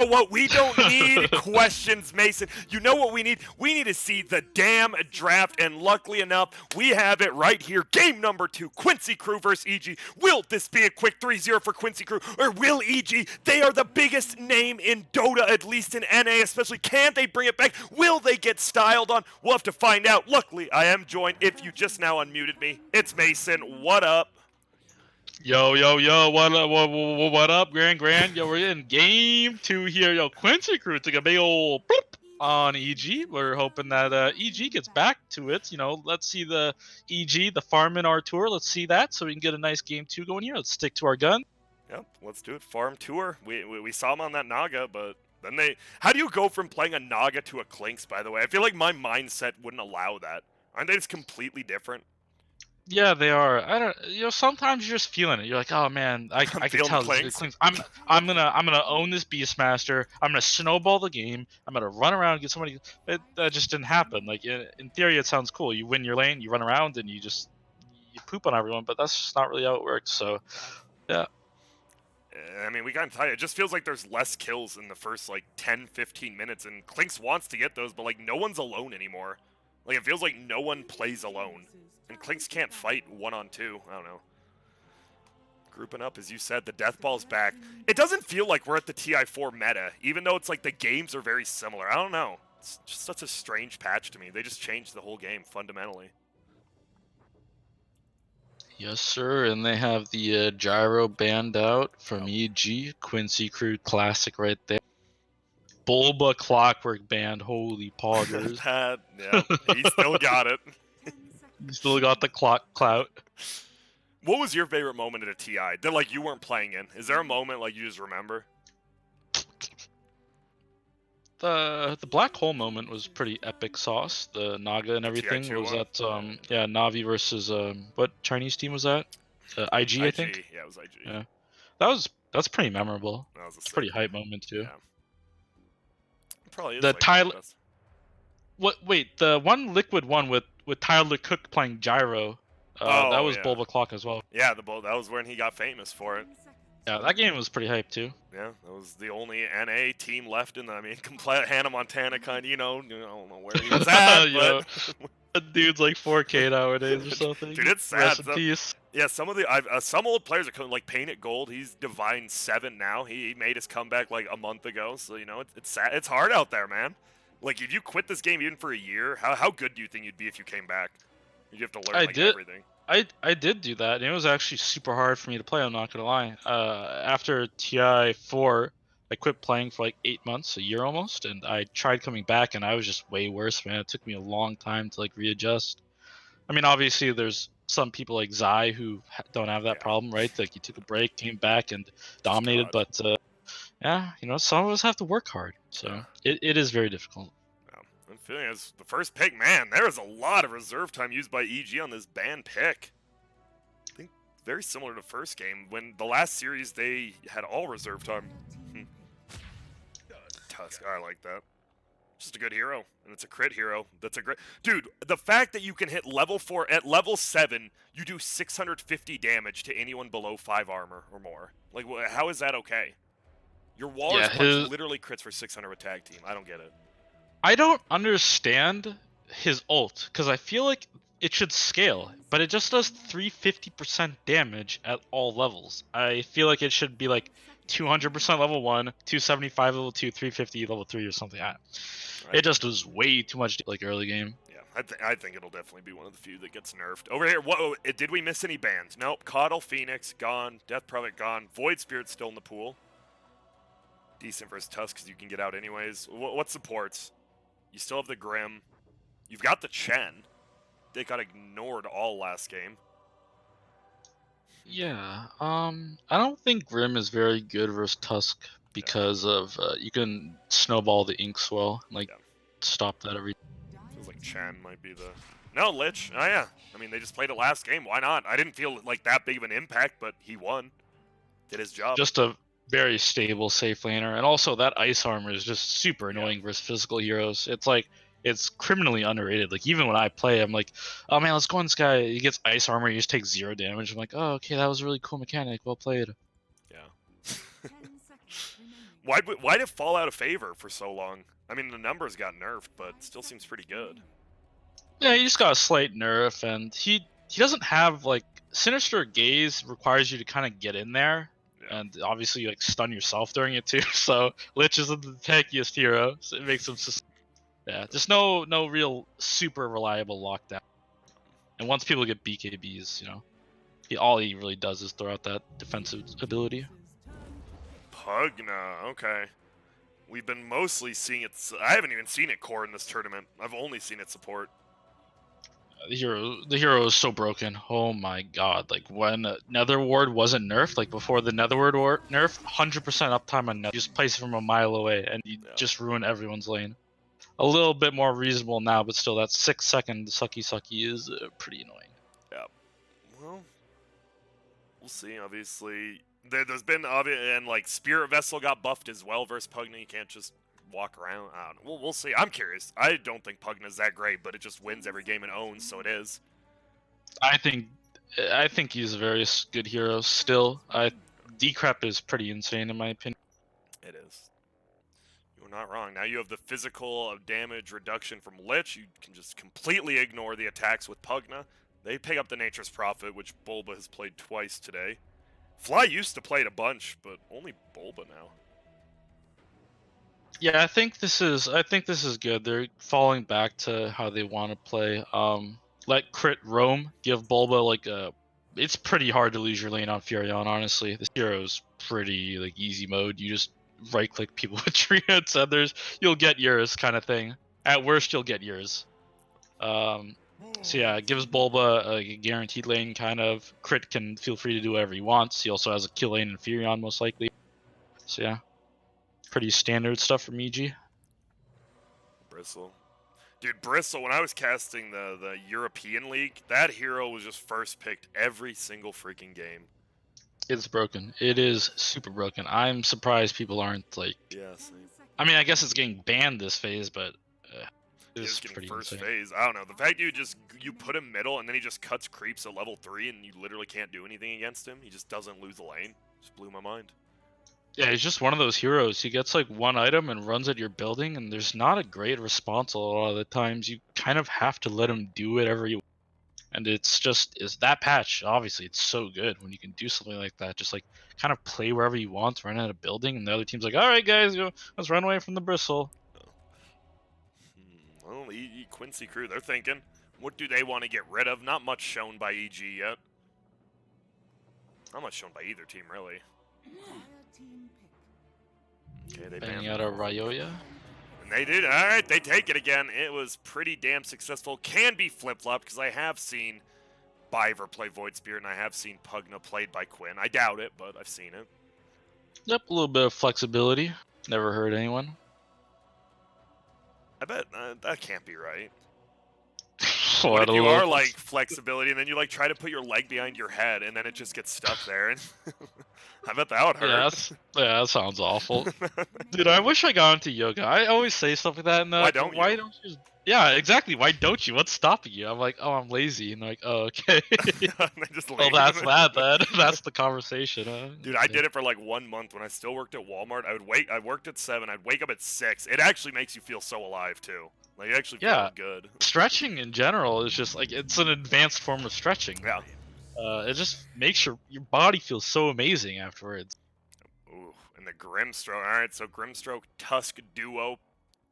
What we don't need questions, Mason. You know what we need? We need to see the damn draft, and luckily enough, we have it right here. Game number 2, Quincy Crew versus EG. Will this be a quick 3-0 for Quincy Crew, or will EG? They are the biggest name in Dota, at least in NA especially. Can they bring it back? Will they get styled on? We'll have to find out. Luckily, I am joined, if you just now unmuted me, it's Mason. What up? Yo, what up, Grand? Yo, we're in game 2 here. Yo, Quincy Crew took a big old bloop on EG. We're hoping that EG gets back to it. You know, let's see the EG, the farm in our tour. Let's see that so we can get a nice game 2 going here. Let's stick to our gun. Yep, let's do it. Farm tour. We saw him on that Naga, but then they... How do you go from playing a Naga to a Clinks, by the way? I feel like my mindset wouldn't allow that. Aren't they just completely different? Yeah, they are. I don't. You know, sometimes you're just feeling it. You're like, oh man, I can tell this is Clinks. I'm gonna own this Beastmaster. I'm gonna snowball the game. I'm gonna run around and get somebody. That just didn't happen. Like in theory, it sounds cool. You win your lane, you run around, and you poop on everyone. But that's just not really how it works. So, yeah. I mean, we got tired. It just feels like there's less kills in the first, like, 10, 15 minutes, and Clinks wants to get those, but, like, no one's alone anymore. Like, it feels like no one plays alone. And Clinks can't fight 1-on-2. I don't know. Grouping up, as you said, the death ball's back. It doesn't feel like we're at the TI4 meta, even though it's like the games are very similar. I don't know. It's just such a strange patch to me. They just changed the whole game, fundamentally. Yes, sir. And they have the gyro banned out from EG. Quincy Crew classic right there. Bulba Clockwork band. Holy poggers. Yeah, he still got it. You still got the clout. What was your favorite moment at a TI that, like, you weren't playing in? Is there a moment, like, you just remember? The black hole moment was pretty epic sauce. The Naga and everything was at yeah, Navi versus what Chinese team was that? IG, I think. Yeah, it was IG. Yeah, that's pretty memorable. That was a pretty hype moment too. Yeah. Probably is the like Tyler. What? Wait, the one Liquid one with Tyler Cook playing gyro. That was Bulba Clock as well. Yeah, that was when he got famous for it. Yeah, that game was pretty hype too. Yeah, that was the only NA team left in the, I mean, complete Hannah Montana kind of, I don't know where he was at, but... That dude's like 4K nowadays or something. Dude, it's sad. Rest in peace. Yeah, some old players are like Painted Gold. He's Divine 7 now. He made his comeback like a month ago, so, you know, it's sad. It's hard out there, man. Like, if you quit this game even for a year, how good do you think you'd be if you came back? You have to learn everything. I did do that, and it was actually super hard for me to play, I'm not gonna lie. After TI4, I quit playing for like 8 months, a year almost, and I tried coming back, and I was just way worse, man. It took me a long time to like readjust. I mean, obviously, there's some people like Zai who don't have that problem, right? Like, you took a break, came back, and dominated, but yeah, you know, some of us have to work hard, so it is very difficult. I'm feeling as the first pick, man, there is a lot of reserve time used by EG on this ban pick. I think very similar to the first game. When the last series, they had all reserve time. Tusk, I like that. Just a good hero, and it's a crit hero. That's a great... Dude, the fact that you can hit level 4, at level 7, you do 650 damage to anyone below 5 armor or more. Like, how is that okay? Your Walrus punch literally crits for 600 with tag team. I don't get it. I don't understand his ult, because I feel like it should scale, but it just does 350% damage at all levels. I feel like it should be like 200% level 1, 275 level 2, 350 level 3 or something. It just does way too much like early game. Yeah, I think it'll definitely be one of the few that gets nerfed. Over here, whoa, did we miss any bans? Nope. Coddle, Phoenix, gone. Death Prophet, gone. Void Spirit still in the pool. Decent versus Tusk, because you can get out anyways. What supports? You still have the Grim. You've got the Chen. They got ignored all last game. Yeah, I don't think Grim is very good versus Tusk because of you can snowball the Inkswell, like stop that every. Feels like Chen might be the... No, Lich. Oh yeah. I mean, they just played it last game. Why not? I didn't feel like that big of an impact, but he won. Did his job. Just a very stable, safe laner, and also that ice armor is just super annoying versus physical heroes. It's like, it's criminally underrated. Like, even when I play, I'm like, oh man, let's go on this guy. He gets ice armor, he just takes 0 damage. I'm like, oh, okay, that was a really cool mechanic. Well played. Yeah. Why'd it fall out of favor for so long? I mean, the numbers got nerfed, but still seems pretty good. Yeah, he just got a slight nerf, and he doesn't have like Sinister Gaze requires you to kind of get in there, Yeah. and obviously you like stun yourself during it too. So Lich isn't the tankiest hero, so it makes him yeah, just no real super reliable lockdown. And once people get BKBs, you know, all he really does is throw out that defensive ability. Pugna, okay. We've been mostly seeing it. I haven't even seen it core in this tournament. I've only seen it support. The hero is so broken. Oh my god! Like when Nether Ward wasn't nerfed, like before the Nether Ward nerf, 100% uptime on Nether. You just place it from a mile away, and you just ruin everyone's lane. A little bit more reasonable now, but still, that 6-second sucky is pretty annoying. Yeah. Well, we'll see. Obviously, there's been and like Spirit Vessel got buffed as well versus Pugna. You can't just walk around. I don't know. We'll see. I'm curious. I don't think Pugna's that great, but it just wins every game it owns, so it is. I think he's a very good hero still. Decrep is pretty insane in my opinion. It is. You're not wrong. Now you have the physical damage reduction from Lich. You can just completely ignore the attacks with Pugna. They pick up the Nature's Prophet, which Bulba has played twice today. Fly used to play it a bunch, but only Bulba now. Yeah, I think this is good. They're falling back to how they want to play. Let crit roam, give Bulba like a. It's pretty hard to lose your lane on Furion, honestly. This hero's pretty like easy mode. You just right click people with tree hits, and you'll get yours kind of thing. At worst, you'll get yours. So yeah, it gives Bulba a guaranteed lane kind of. Crit can feel free to do whatever he wants. He also has a kill lane in Furion most likely. So yeah. Pretty standard stuff from EG. Bristle. Dude, Bristle, when I was casting the European League, that hero was just first picked every single freaking game. It's broken. It is super broken. I'm surprised people aren't like... Yeah, same. I mean, I guess it's getting banned this phase, but... It's pretty first phase. I don't know. The fact you put him middle and then he just cuts creeps at level 3 and you literally can't do anything against him. He just doesn't lose the lane. Just blew my mind. Yeah, he's just one of those heroes. He gets like one item and runs at your building, and there's not a great response a lot of the times. You kind of have to let him do whatever you want. And it's that patch, obviously, it's so good when you can do something like that. Just like kind of play wherever you want, run at a building, and the other team's like, all right, guys, let's run away from the bristle. Well, Quincy crew, they're thinking, what do they want to get rid of? Not much shown by EG yet. Not much shown by either team, really. Okay, they banning out a Ryoya. And they did. All right, they take it again. It was pretty damn successful. Can be flip-flopped because I have seen Biver play Void Spirit and I have seen Pugna played by Quinn. I doubt it, but I've seen it. Yep, a little bit of flexibility. Never hurt anyone. I bet that can't be right. What What if you are like flexibility and then you like try to put your leg behind your head and then it just gets stuck there? And I bet that would hurt. Yeah, that sounds awful. Dude, I wish I got into yoga. I always say stuff like that. And Why don't you? Just... Yeah, exactly. Why don't you? What's stopping you? I'm like, oh, I'm lazy. And they're like, oh, okay. Well, that's that then. That's the conversation. Huh? Dude, I did it for like 1 month when I still worked at Walmart. I worked at 7. I'd wake up at 6. It actually makes you feel so alive too. Like, you actually feel good. Stretching in general is just like, it's an advanced form of stretching. Yeah. It just makes your body feel so amazing afterwards. Ooh, and the Grimstroke. Alright, so Grimstroke Tusk duo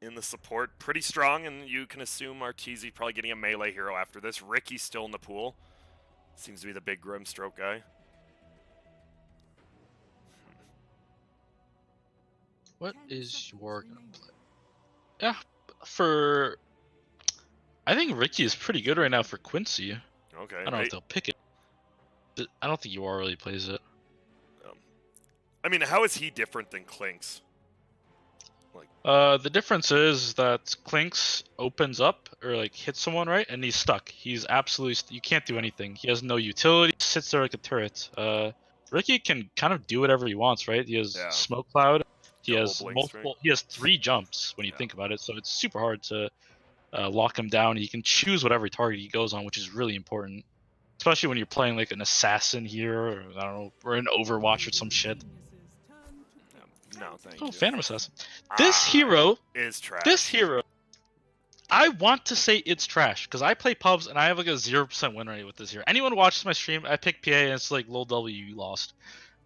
in the support. Pretty strong, and you can assume Arteezy probably getting a melee hero after this. Ricky's still in the pool. Seems to be the big Grimstroke guy. What is your gonna play? Yeah, I think Ricky is pretty good right now for Quincy. Okay. I don't know if they'll pick it. I don't think UR really plays it. I mean, how is he different than Clinks? The difference is that Clinks opens up or like hits someone right, and he's stuck. He's absolutely you can't do anything. He has no utility. Sits there like a turret. Ricky can kind of do whatever he wants, right? He has smoke cloud. He has multiple. He has 3 jumps when you think about it, so it's super hard to lock him down. He can choose whatever target he goes on, which is really important, especially when you're playing like an assassin here, or I don't know, or an Overwatch or some shit. No, thank Oh, you. Phantom Assassin. This hero is trash. This hero, I want to say it's trash because I play pubs and I have like a 0% win rate with this hero. Anyone watches my stream, I pick PA and it's like low W, you lost.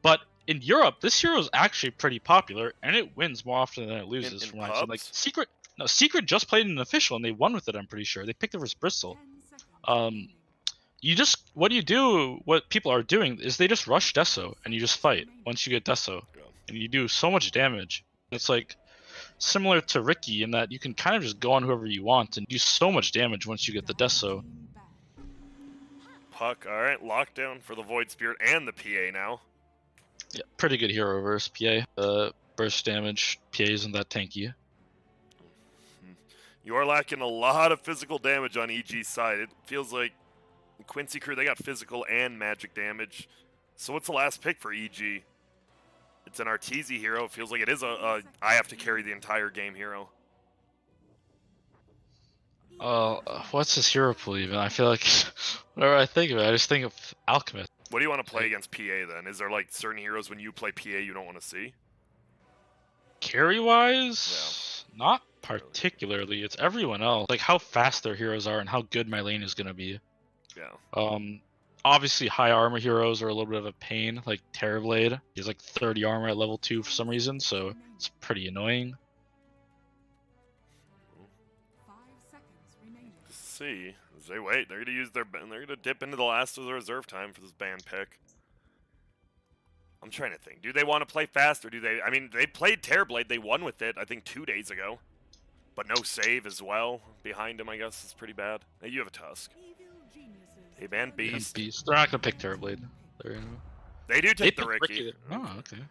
But in Europe, this hero is actually pretty popular and it wins more often than it loses. In From what I've seen, like pubs? Secret just played an official and they won with it. I'm pretty sure they picked it versus Bristol. What do you do? What people are doing is they just rush Deso and you just fight once you get Deso, and you do so much damage. It's like similar to Ricky in that you can kind of just go on whoever you want and do so much damage once you get the Deso. Puck, alright, lockdown for the Void Spirit and the PA now. Yeah, pretty good hero versus PA. Burst damage, PA isn't that tanky. You are lacking a lot of physical damage on EG's side. It feels like Quincy crew, they got physical and magic damage. So what's the last pick for EG? It's an Arteezy hero. It feels like it is a I have to carry the entire game hero. What's this hero pool even? I feel like whenever I think of it, I just think of Alchemist. What do you want to play against PA then? Is there like certain heroes when you play PA you don't want to see? Carry-wise, not particularly. It's everyone else. Like how fast their heroes are and how good my lane is gonna be. Yeah. Obviously high armor heroes are a little bit of a pain, like Terrorblade. He's like 30 armor at level 2 for some reason, so it's pretty annoying. Let's see. As they wait, they're gonna dip into the last of the reserve time for this ban pick. I'm trying to think. Do they want to play fast or do they? I mean, they played Terrorblade. They won with it, I think, 2 days ago. But no save as well. Behind him, I guess, is pretty bad. Hey, you have a Tusk. They ban Beast. They're not going to pick Terrorblade. They do take the Ricky. Oh, okay.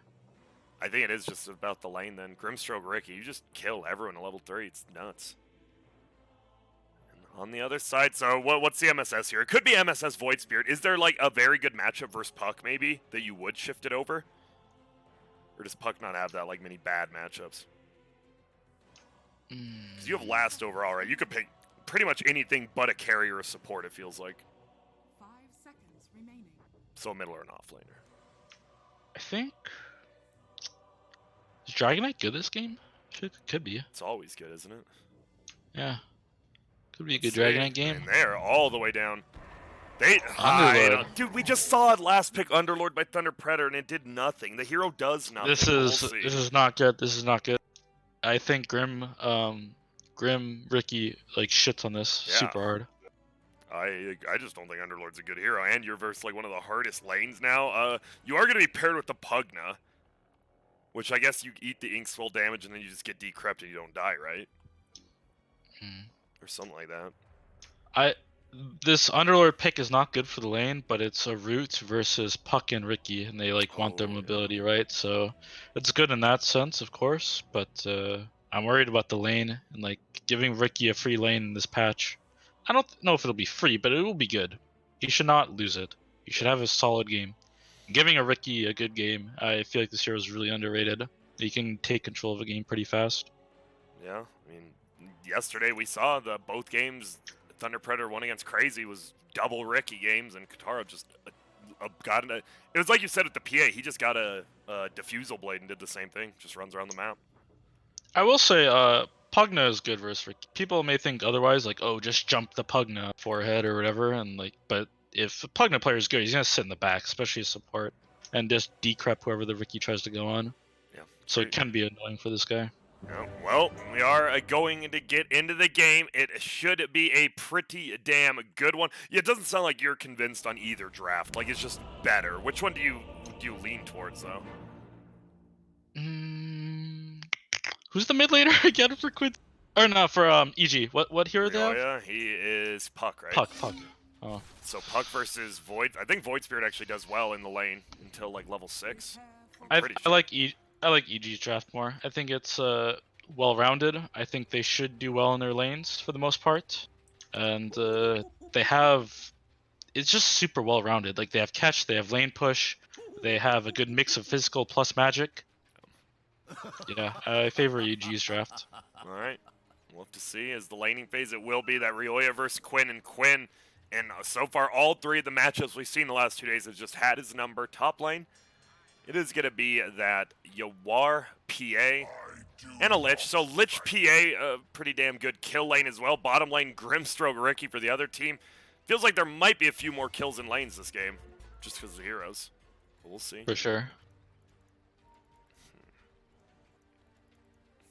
I think it is just about the lane then. Grimstroke Ricky. You just kill everyone at level 3. It's nuts. On the other side, so what's the MSS here? It could be MSS Void Spirit. Is there like a very good matchup versus Puck maybe that you would shift it over? Or does Puck not have that like many bad matchups? Because you have last overall, right? You could pick pretty much anything but a carry or a support, it feels like. 5 seconds remaining. So middle or an offlaner. I think... Is Dragon Knight good this game? Could be. It's always good, isn't it? Yeah. Could be a good Dragon Knight game. And they're all the way down. Underlord. Dude, we just saw it last pick Underlord by Thunder Predator and it did nothing. The hero does nothing. This is not good. This is not good. I think Grim Ricky like shits on this super hard. I just don't think Underlord's a good hero, and you're versus like one of the hardest lanes now. You are going to be paired with the Pugna, which I guess you eat the ink swell damage and then you just get decrept and you don't die, right? Or something like that. This Underlord pick is not good for the lane, but it's a root versus Puck and Ricky, and they like want their mobility, right? So it's good in that sense, of course, but I'm worried about the lane and like giving Ricky a free lane in this patch. I don't know if it'll be free, but it will be good. He should not lose it. He should have a solid game. Giving a Ricky a good game, I feel like this hero is really underrated. He can take control of a game pretty fast. Yeah, I mean, yesterday we saw both games. Thunder Predator won against Crazy was double Ricky games, and Katara just got it was like you said at the PA. He just got a diffusal blade and did the same thing. Just runs around the map. I will say, Pugna is good versus Ricky. People may think otherwise, like, oh, just jump the Pugna forehead or whatever, and like, but if a Pugna player is good, he's gonna sit in the back, especially as support, and just decrep whoever the Ricky tries to go on. Yeah. So it can be annoying for this guy. Yeah, well, we are going to get into the game. It should be a pretty damn good one. Yeah, it doesn't sound like you're convinced on either draft. Like, it's just better. Which one do you lean towards, though? Who's the mid laner again for Quincy? Or no, for EG. What hero they have? Yeah, he is Puck, right? Puck. Oh. So Puck versus Void. I think Void Spirit actually does well in the lane until like level 6. I like EG's draft more. I think it's well-rounded. I think they should do well in their lanes for the most part, and they have. It's just super well-rounded. Like they have catch, they have lane push, they have a good mix of physical plus magic. Yeah, I favor EG's draft. All right, we'll have to see. As the laning phase, it will be that Rioya versus Quinn, and so far all 3 of the matchups we've seen the last 2 days have just had his number. Top lane. It is going to be that Yawar, PA, and a Lich. So Lich, PA, a pretty damn good kill lane as well. Bottom lane, Grimstroke, Ricky for the other team. Feels like there might be a few more kills in lanes this game, just because of the heroes. But we'll see. For sure.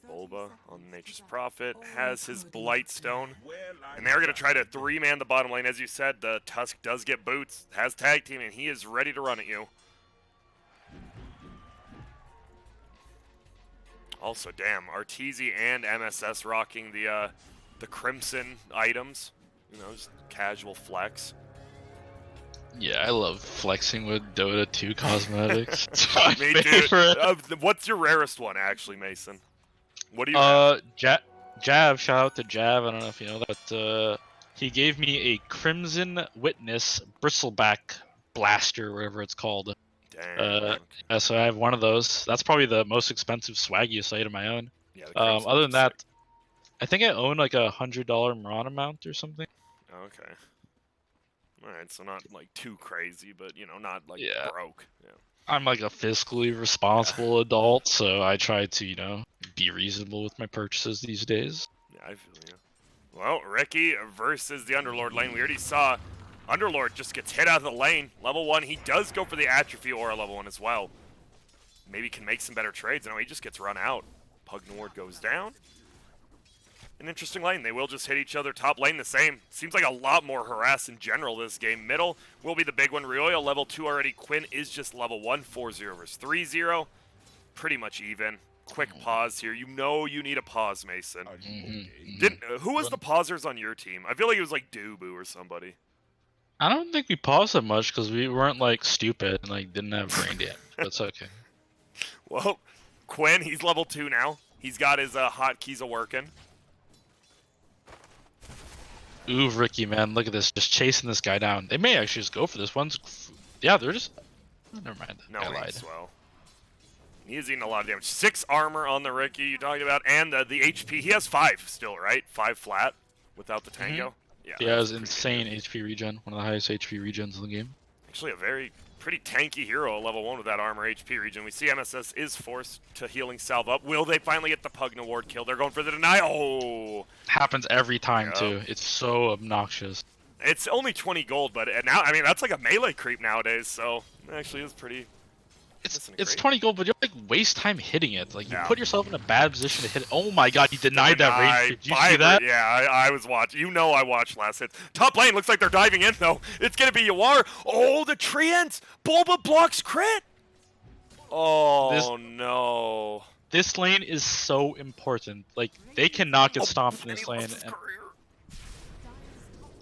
Bulba on Nature's Prophet has his Blightstone. And they're going to try to 3-man the bottom lane. As you said, the Tusk does get boots, has tag team, and he is ready to run at you. Also, damn, Arteezy and MSS rocking the Crimson items. You know, just casual flex. Yeah, I love flexing with Dota 2 cosmetics. It's my Me too. favorite. What's your rarest one, actually, Mason? What do you have? Jab, shout out to Jab. I don't know if you know that. He gave me a Crimson Witness Bristleback Blaster, whatever it's called. Damn. Okay. Yeah, so I have one of those. That's probably the most expensive, swaggiest item I own. Yeah, Other than that, I think I own like a $100 Marana mount or something. Okay. Alright, so not like too crazy, but you know, not like Yeah. broke. Yeah. I'm like a fiscally responsible adult, so I try to, you know, be reasonable with my purchases these days. Yeah, I feel you. Well, Ricky versus the Underlord lane. We already saw Underlord just gets hit out of the lane. Level 1, he does go for the Atrophy Aura level 1 as well. Maybe can make some better trades. No, he just gets run out. Pugnord goes down. An interesting lane. They will just hit each other. Top lane the same. Seems like a lot more harass in general this game. Middle will be the big one. Ryoya level 2 already. Quinn is just level 1. 4-0 versus 3-0. Pretty much even. Quick pause here. You know you need a pause, Mason. Who was the pausers on your team? I feel like it was like Dubu or somebody. I don't think we paused that much because we weren't like stupid and like didn't have brain damage. That's okay. Well, Quinn, he's level 2 now. He's got his hotkeys a-working. Ooh, Ricky, man, look at this. Just chasing this guy down. They may actually just go for this. Yeah, they're just... Never mind. No, I lied. well. He is eating a lot of damage. 6 armor on the Ricky you talking about, and the HP. He has 5 still, right? 5 flat without the Tango. Yeah, he has insane HP regen. One of the highest HP regens in the game. Actually, a pretty tanky hero at level 1 with that armor HP regen. We see MSS is forced to healing salve up. Will they finally get the Pugna Ward kill? They're going for the deny. Oh! Happens every time, too. It's so obnoxious. It's only 20 gold, but now, I mean, that's like a melee creep nowadays, so it actually is pretty... It's 20 gold, but you like waste time hitting it. Like you put yourself in a bad position to hit it. Oh my god, he denied that range. Did you see that? Yeah, I was watching. You know I watched last hit. Top lane looks like they're diving in though. It's gonna be Yawar. Oh, the treants. Bulba blocks crit. Oh no. This lane is so important. Like they cannot get stomped in this lane. And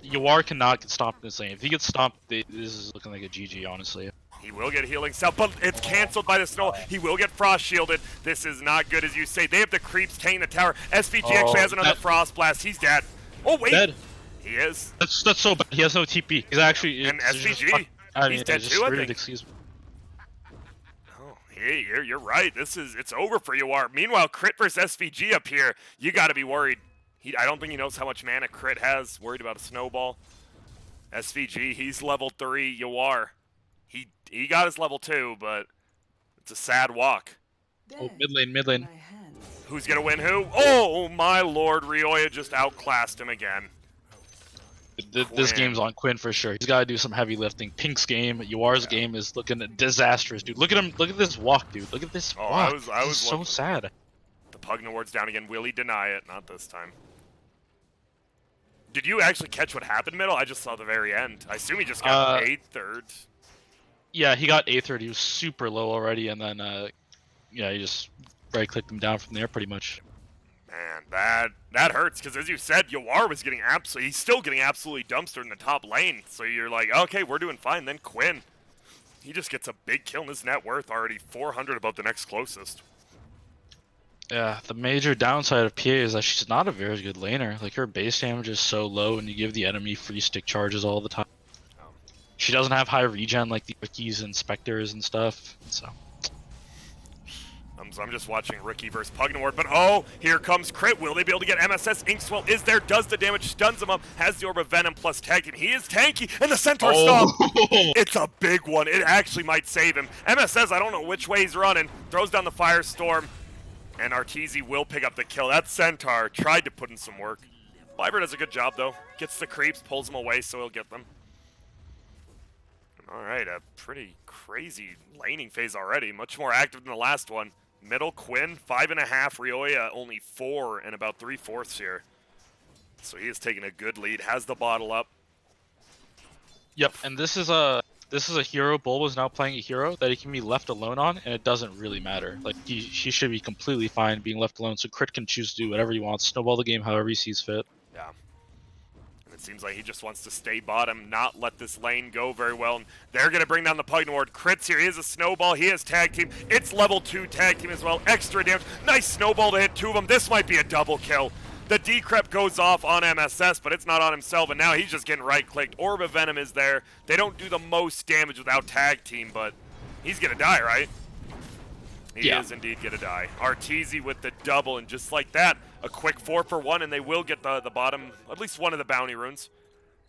Yawar cannot get stomped in this lane. If he gets stomped, this is looking like a GG, honestly. He will get healing cell, but it's canceled by the snow. He will get frost shielded. This is not good, as you say. They have the creeps taking the tower. SVG actually has another frost blast. He's dead. Oh wait, dead. He is. That's so bad. He has no TP. He's actually and SVG. He's dead too, I think. Excuse me. Oh, hey, you're right. It's over for Yawar. Meanwhile, Crit versus SVG up here. You got to be worried. I don't think he knows how much mana Crit has. Worried about a snowball. SVG, he's level 3. Yawar. He got his level 2, but it's a sad walk. Oh, mid lane. Who's gonna win who? Oh my lord, Ryoya just outclassed him again. This game's on Quinn for sure. He's got to do some heavy lifting. Pink's game, Yawar's game is looking disastrous, dude. Look at him. Look at this walk, dude. Look at this walk. I was so sad. The Pugna Ward's down again. Will he deny it? Not this time. Did you actually catch what happened, middle? I just saw the very end. I assume he just got 8th. Yeah, he got 8th. He was super low already, and then yeah, he just right-clicked him down from there, pretty much. Man, that hurts because, as you said, Yawar was getting he's still getting absolutely dumpstered in the top lane. So you're like, okay, we're doing fine. Then Quinn, he just gets a big kill, and his net worth already 400 above the next closest. Yeah, the major downside of PA is that she's not a very good laner. Like her base damage is so low, and you give the enemy free stick charges all the time. She doesn't have high regen like the Rickies and Spectres and stuff, so... So I'm just watching Rookie versus Pugnaward, but oh, here comes Crit. Will they be able to get MSS? Inkswell is there, does the damage, stuns him up, has the Orb of Venom plus tag team. He is tanky, and the Centaur Stomp! It's a big one. It actually might save him. MSS, I don't know which way he's running, throws down the Firestorm, and Arteezy will pick up the kill. That Centaur tried to put in some work. Viper does a good job, though. Gets the creeps, pulls them away, so he'll get them. All right, a pretty crazy laning phase already. Much more active than the last one. Middle, Quinn, 5.5. Rioya, only 4 and about 3/4 here. So he is taking a good lead. Has the bottle up. Yep, and this is a hero. Bull was now playing a hero that he can be left alone on, and it doesn't really matter. Like he should be completely fine being left alone. So Crit can choose to do whatever he wants, snowball the game however he sees fit. Yeah. And it seems like he just wants to stay bottom, not let this lane go very well. And they're going to bring down the Pugnaward. Crit's here. He has a snowball. He has tag team. It's level 2 tag team as well. Extra damage. Nice snowball to hit 2 of them. This might be a double kill. The decrep goes off on MSS, but it's not on himself, and now he's just getting right-clicked. Orb of Venom is there. They don't do the most damage without tag team, but he's going to die, right? He is indeed going to die. Arteezy with the double, and just like that, a quick 4 for 1, and they will get the bottom, at least one of the bounty runes.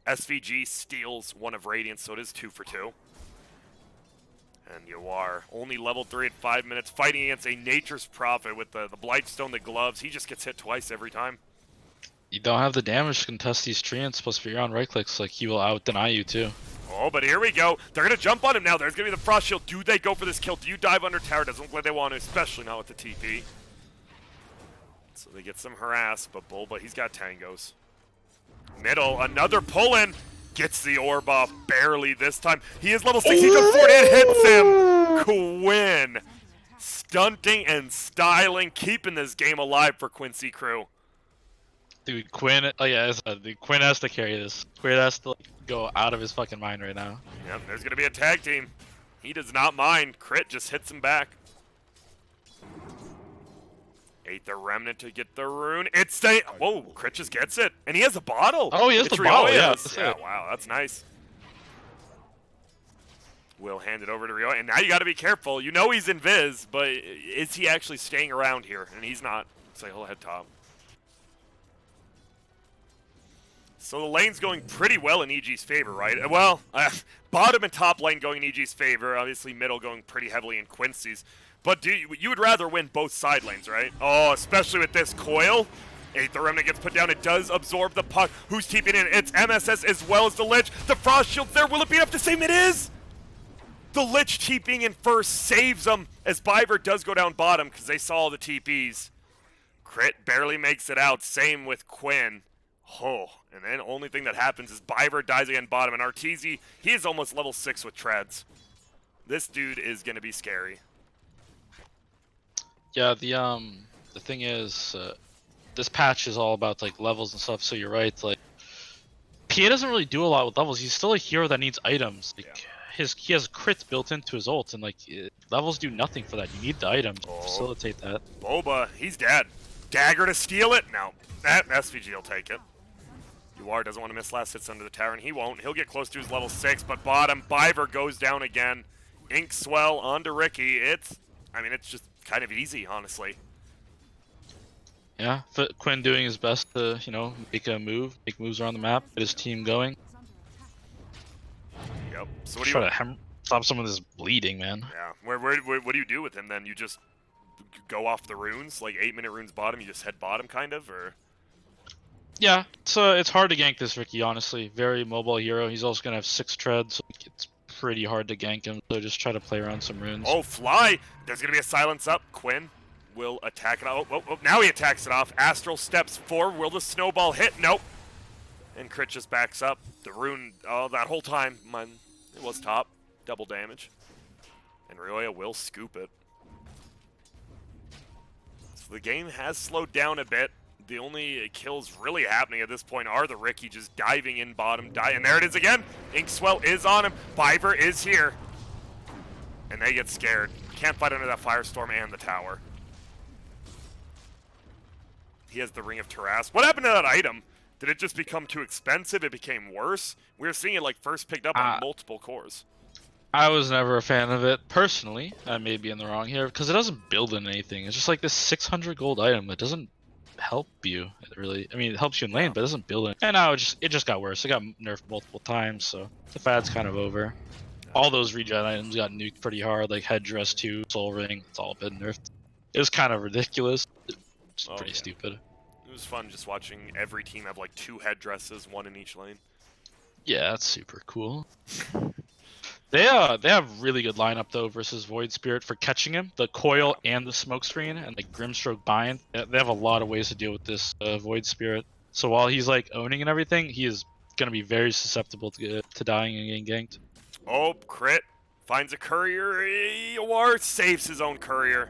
SVG steals one of Radiance, so it is 2 for 2. And you are only level 3 at 5 minutes, fighting against a Nature's Prophet with the Blightstone, the gloves. He just gets hit twice every time. You don't have the damage to contest these treants, plus if you're on right clicks, like he will out-deny you too. Oh, but here we go. They're going to jump on him now. There's going to be the Frost Shield. Do they go for this kill? Do you dive under tower? Doesn't look like they want to, especially not with the TP. So they get some harass, but he's got tangos. Middle, another pull-in. Gets the orb off barely this time. He is level 6. He jumps forward. It hits him. Quinn. Stunting and styling, keeping this game alive for Quincy crew. Dude, Quinn, Quinn has to carry this. Quinn has to go out of his fucking mind right now. Yep, there's going to be a tag team. He does not mind. Crit just hits him back. Ate the Remnant to get the rune. It's stay. Whoa, Crit just gets it. And he has a bottle. Oh, he has the bottle, yeah. Yeah, wow, that's nice. Will hand it over to Rio. And now you got to be careful. You know he's invis, but is he actually staying around here? And he's not. So he'll head top. So the lane's going pretty well in EG's favor, right? Well, bottom and top lane going in EG's favor. Obviously, middle going pretty heavily in Quincy's. But you would rather win both side lanes, right? Oh, especially with this coil. The Remnant gets put down. It does absorb the puck. Who's TPing in? It's MSS as well as the Lich. The Frost Shield's there. Will it be enough to save him? It is! The Lich TPing in first saves them as Biver does go down bottom because they saw all the TPs. Crit barely makes it out. Same with Quinn. Oh, and then only thing that happens is Biver dies again bottom. And Arteezy, he is almost level 6 with treads. This dude is going to be scary. Yeah, the thing is, this patch is all about like levels and stuff. So you're right. Like, PA doesn't really do a lot with levels. He's still a hero that needs items. Like, he has crits built into his ult, and like levels do nothing for that. You need the items to facilitate that. Boba, he's dead. Dagger to steal it? No, that SVG will take it. UR doesn't want to miss last hits under the tower, and he won't. He'll get close to his level 6, but bottom, Biver goes down again. Inkswell onto Ricky. It's just kind of easy, honestly. Yeah, Quinn doing his best to, make moves around the map, get his team going. Yep. So what do you try to stop some of this bleeding, man? Yeah. What do you do with him then? You just go off the runes, like 8-minute runes bottom. You just head bottom, kind of, or? Yeah, it's hard to gank this Ricky, honestly. Very mobile hero. He's also gonna have 6 treads, so it's pretty hard to gank him. So just try to play around some runes. Oh, fly! There's gonna be a silence up. Quinn will attack it. Oh, now he attacks it off. Astral steps forward. Will the snowball hit? Nope. And Crit just backs up. The rune, that whole time, it was top. Double damage. And Rioya will scoop it. So the game has slowed down a bit. The only kills really happening at this point are the Ricky just diving in bottom. And there it is again. Inkswell is on him. Biver is here. And they get scared. Can't fight under that Firestorm and the tower. He has the Ring of Taras. What happened to that item? Did it just become too expensive? It became worse? We were seeing it like first picked up on multiple cores. I was never a fan of it personally. I may be in the wrong here because it doesn't build in anything. It's just like this 600 gold item that doesn't help you. It really, I mean, it helps you in lane, Yeah. but it doesn't build in. And now it just got worse. It got nerfed multiple times, so the fad's kind of over. All those regen items got nuked pretty hard, like headdress 2, soul ring. It's all been nerfed. It was kind of ridiculous. It's Oh, pretty yeah. stupid. It was fun just watching every team have like 2 headdresses, 1 in each lane. Yeah, that's super cool. They have really good lineup though versus Void Spirit for catching him, the coil and the smoke screen, and like Grimstroke bind. They have a lot of ways to deal with this Void Spirit. So while he's like owning and everything, he is gonna be very susceptible to dying and getting ganked. Oh, crit. Finds a courier. Or saves his own courier.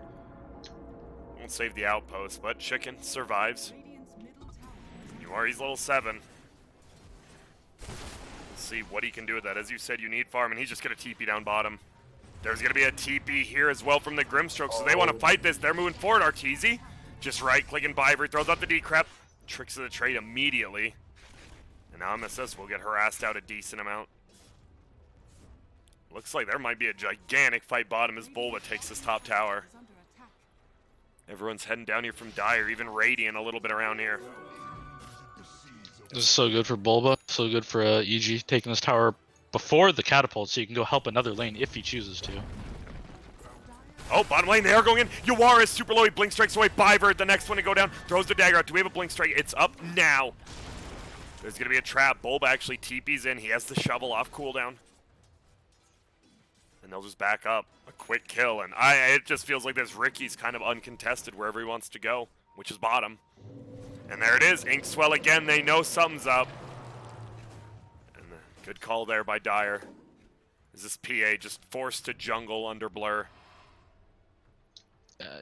Won't save the outpost, but Chicken survives. Radiant's middle tower. You are he's level 7. We'll see what he can do with that. As you said, you need farm, and he's just going to TP down bottom. There's going to be a TP here as well from the Grimstroke, so they want to fight this. They're moving forward, Arteezy. Just right-clicking Biver, throws out the decrep. Tricks of the trade immediately. And now MSS will get harassed out a decent amount. Looks like there might be a gigantic fight bottom as Bulba takes this top tower. Is under attack. Everyone's heading down here from Dire, even Radiant a little bit around here. This is so good for Bulba, so good for EG taking this tower before the catapult, so you can go help another lane if he chooses to. Oh, bottom lane, they are going in. Yawara is super low, he blink strikes away. Biver, the next one to go down, throws the dagger out. Do we have a blink strike? It's up now. There's going to be a trap. Bulba actually TP's in. He has the shovel off cooldown. And they'll just back up. A quick kill, and it just feels like this Ricky's kind of uncontested wherever he wants to go, which is bottom. And there it is, Inkswell again. They know something's up. And good call there by Dire. Is this PA just forced to jungle under Blur?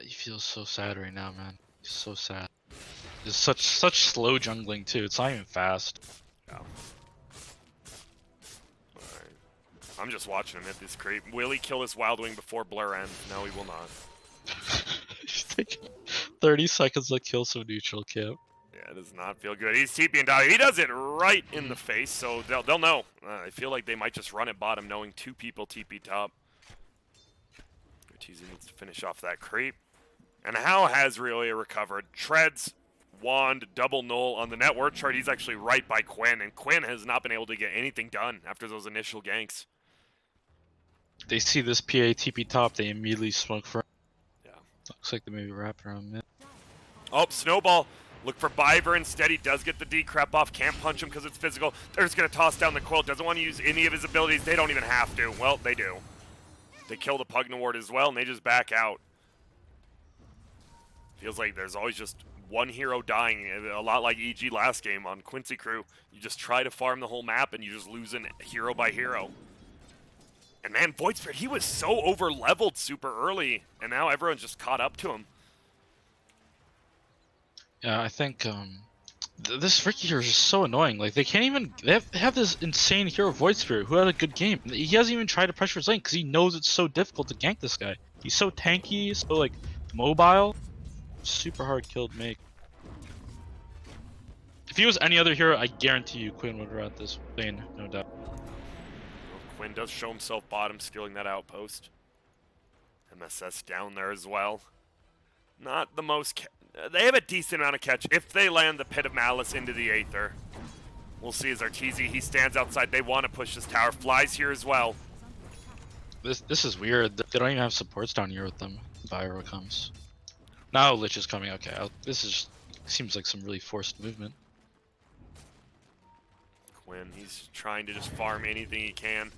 He feels so sad right now, man. He's so sad. It's such slow jungling too. It's not even fast. Yeah. Alright. I'm just watching him hit this creep. Will he kill this Wild Wing before Blur ends? No, he will not. He's taking 30 seconds to kill some neutral camp. Yeah, it does not feel good. He's TPing down. He does it right in the face, so they'll know. I feel like they might just run at bottom knowing 2 people TP top. Arteezy needs to finish off that creep. And how has Realia recovered? Treads, Wand, double null on the net worth chart. He's actually right by Quinn, and Quinn has not been able to get anything done after those initial ganks. They see this PA TP top, they immediately smoke for him. Yeah. Looks like they maybe wrap around mid. Oh, Snowball. Look for Biver instead. He does get the decrep off. Can't punch him because it's physical. They're just going to toss down the quilt. Doesn't want to use any of his abilities. They don't even have to. Well, they do. They kill the Pugna Ward as well, and they just back out. Feels like there's always just one hero dying. A lot like EG last game on Quincy crew. You just try to farm the whole map, and you just losing hero by hero. And man, Void Spirit, he was so over-leveled super early, and now everyone's just caught up to him. Yeah, I think this Ricky here is just so annoying. Like they can't even they have this insane hero Void Spirit who had a good game. He hasn't even tried to pressure his lane because he knows it's so difficult to gank this guy. He's so tanky, so like mobile, super hard kill to make. If he was any other hero, I guarantee you Quinn would rat this lane, no doubt. Quinn does show himself bottom, stealing that outpost. MSS down there as well. Not the most... They have a decent amount of catch if they land the Pit of Malice into the Aether. We'll see as Arteezy, he stands outside. They want to push this tower. Flies here as well. This is weird. They don't even have supports down here with them. Pyro comes. Now Lich is coming. Okay, this is seems like some really forced movement. Quinn, he's trying to just farm anything he can.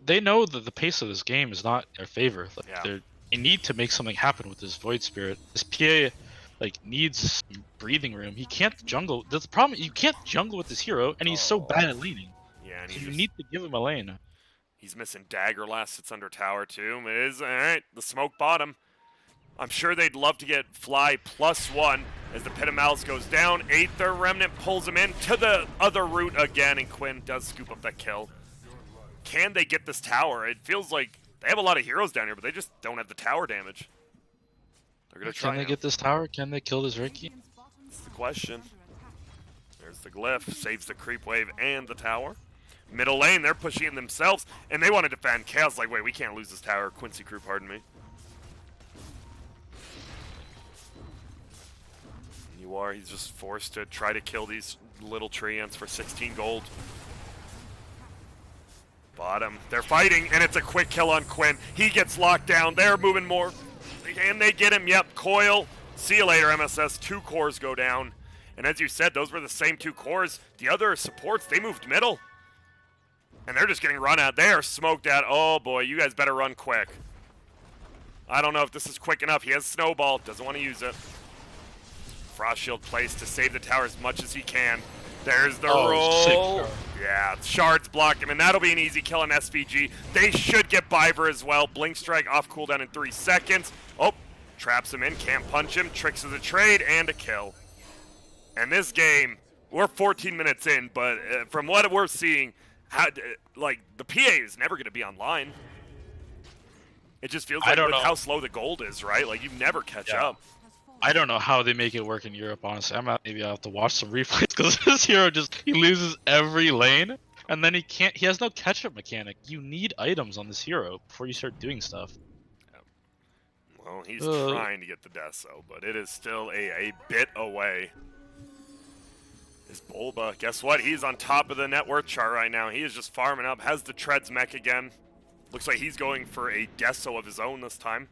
They know that the pace of this game is not in their favor. Like, Yeah. they need to make something happen with this Void Spirit. This PA like needs some breathing room. He can't jungle. That's the problem. You can't jungle with this hero, and he's so bad at laning. Yeah, and So he you just, need to give him a lane. he's missing Dagger last. It's under tower too. It is, alright, the smoke bottom. I'm sure they'd love to get Fly +1 as the Pit of Malice goes down. Aether Remnant pulls him in to the other route again, and Quinn does scoop up that kill. Can they get this tower? It feels like they have a lot of heroes down here, but they just don't have the tower damage. They're gonna try. Can they get this tower? Can they kill this Ricky? Radiant's bottom That's the tower question. is under attack. There's the glyph, saves the creep wave and the tower. Middle lane, they're pushing in themselves, and they want to defend. Chaos like, wait, we can't lose this tower. Quincy crew, pardon me. He's just forced to try to kill these little treants for 16 gold. Bottom, they're fighting, and it's a quick kill on Quinn. He gets locked down. They're moving more, and they get him. Yep, coil. See you later, MSS. 2 cores go down. And as you said, those were the same 2 cores. The other supports, they moved middle. And they're just getting run out. They are smoked out. Oh boy, you guys better run quick. I don't know if this is quick enough. He has Snowball, doesn't want to use it. Frost Shield placed to save the tower as much as he can. There's the roll. Yeah, Shards block him, and that'll be an easy kill on SVG. They should get Biver as well. Blink Strike off cooldown in 3 seconds. Oh, traps him in, can't punch him. Tricks of the trade, and a kill. And this game, we're 14 minutes in, but from what we're seeing, like, the PA is never going to be online. It just feels like with how slow the gold is, right? Like, you never catch up. I don't know how they make it work in Europe, honestly. Maybe I'll have to watch some replays, because this hero he loses every lane, and then he has no catch-up mechanic. You need items on this hero before you start doing stuff. Well, he's trying to get the Deso, but it is still a bit away. Is Bulba, guess what? He's on top of the net worth chart right now. He is just farming up, has the Treads mech again. Looks like he's going for a Deso of his own this time.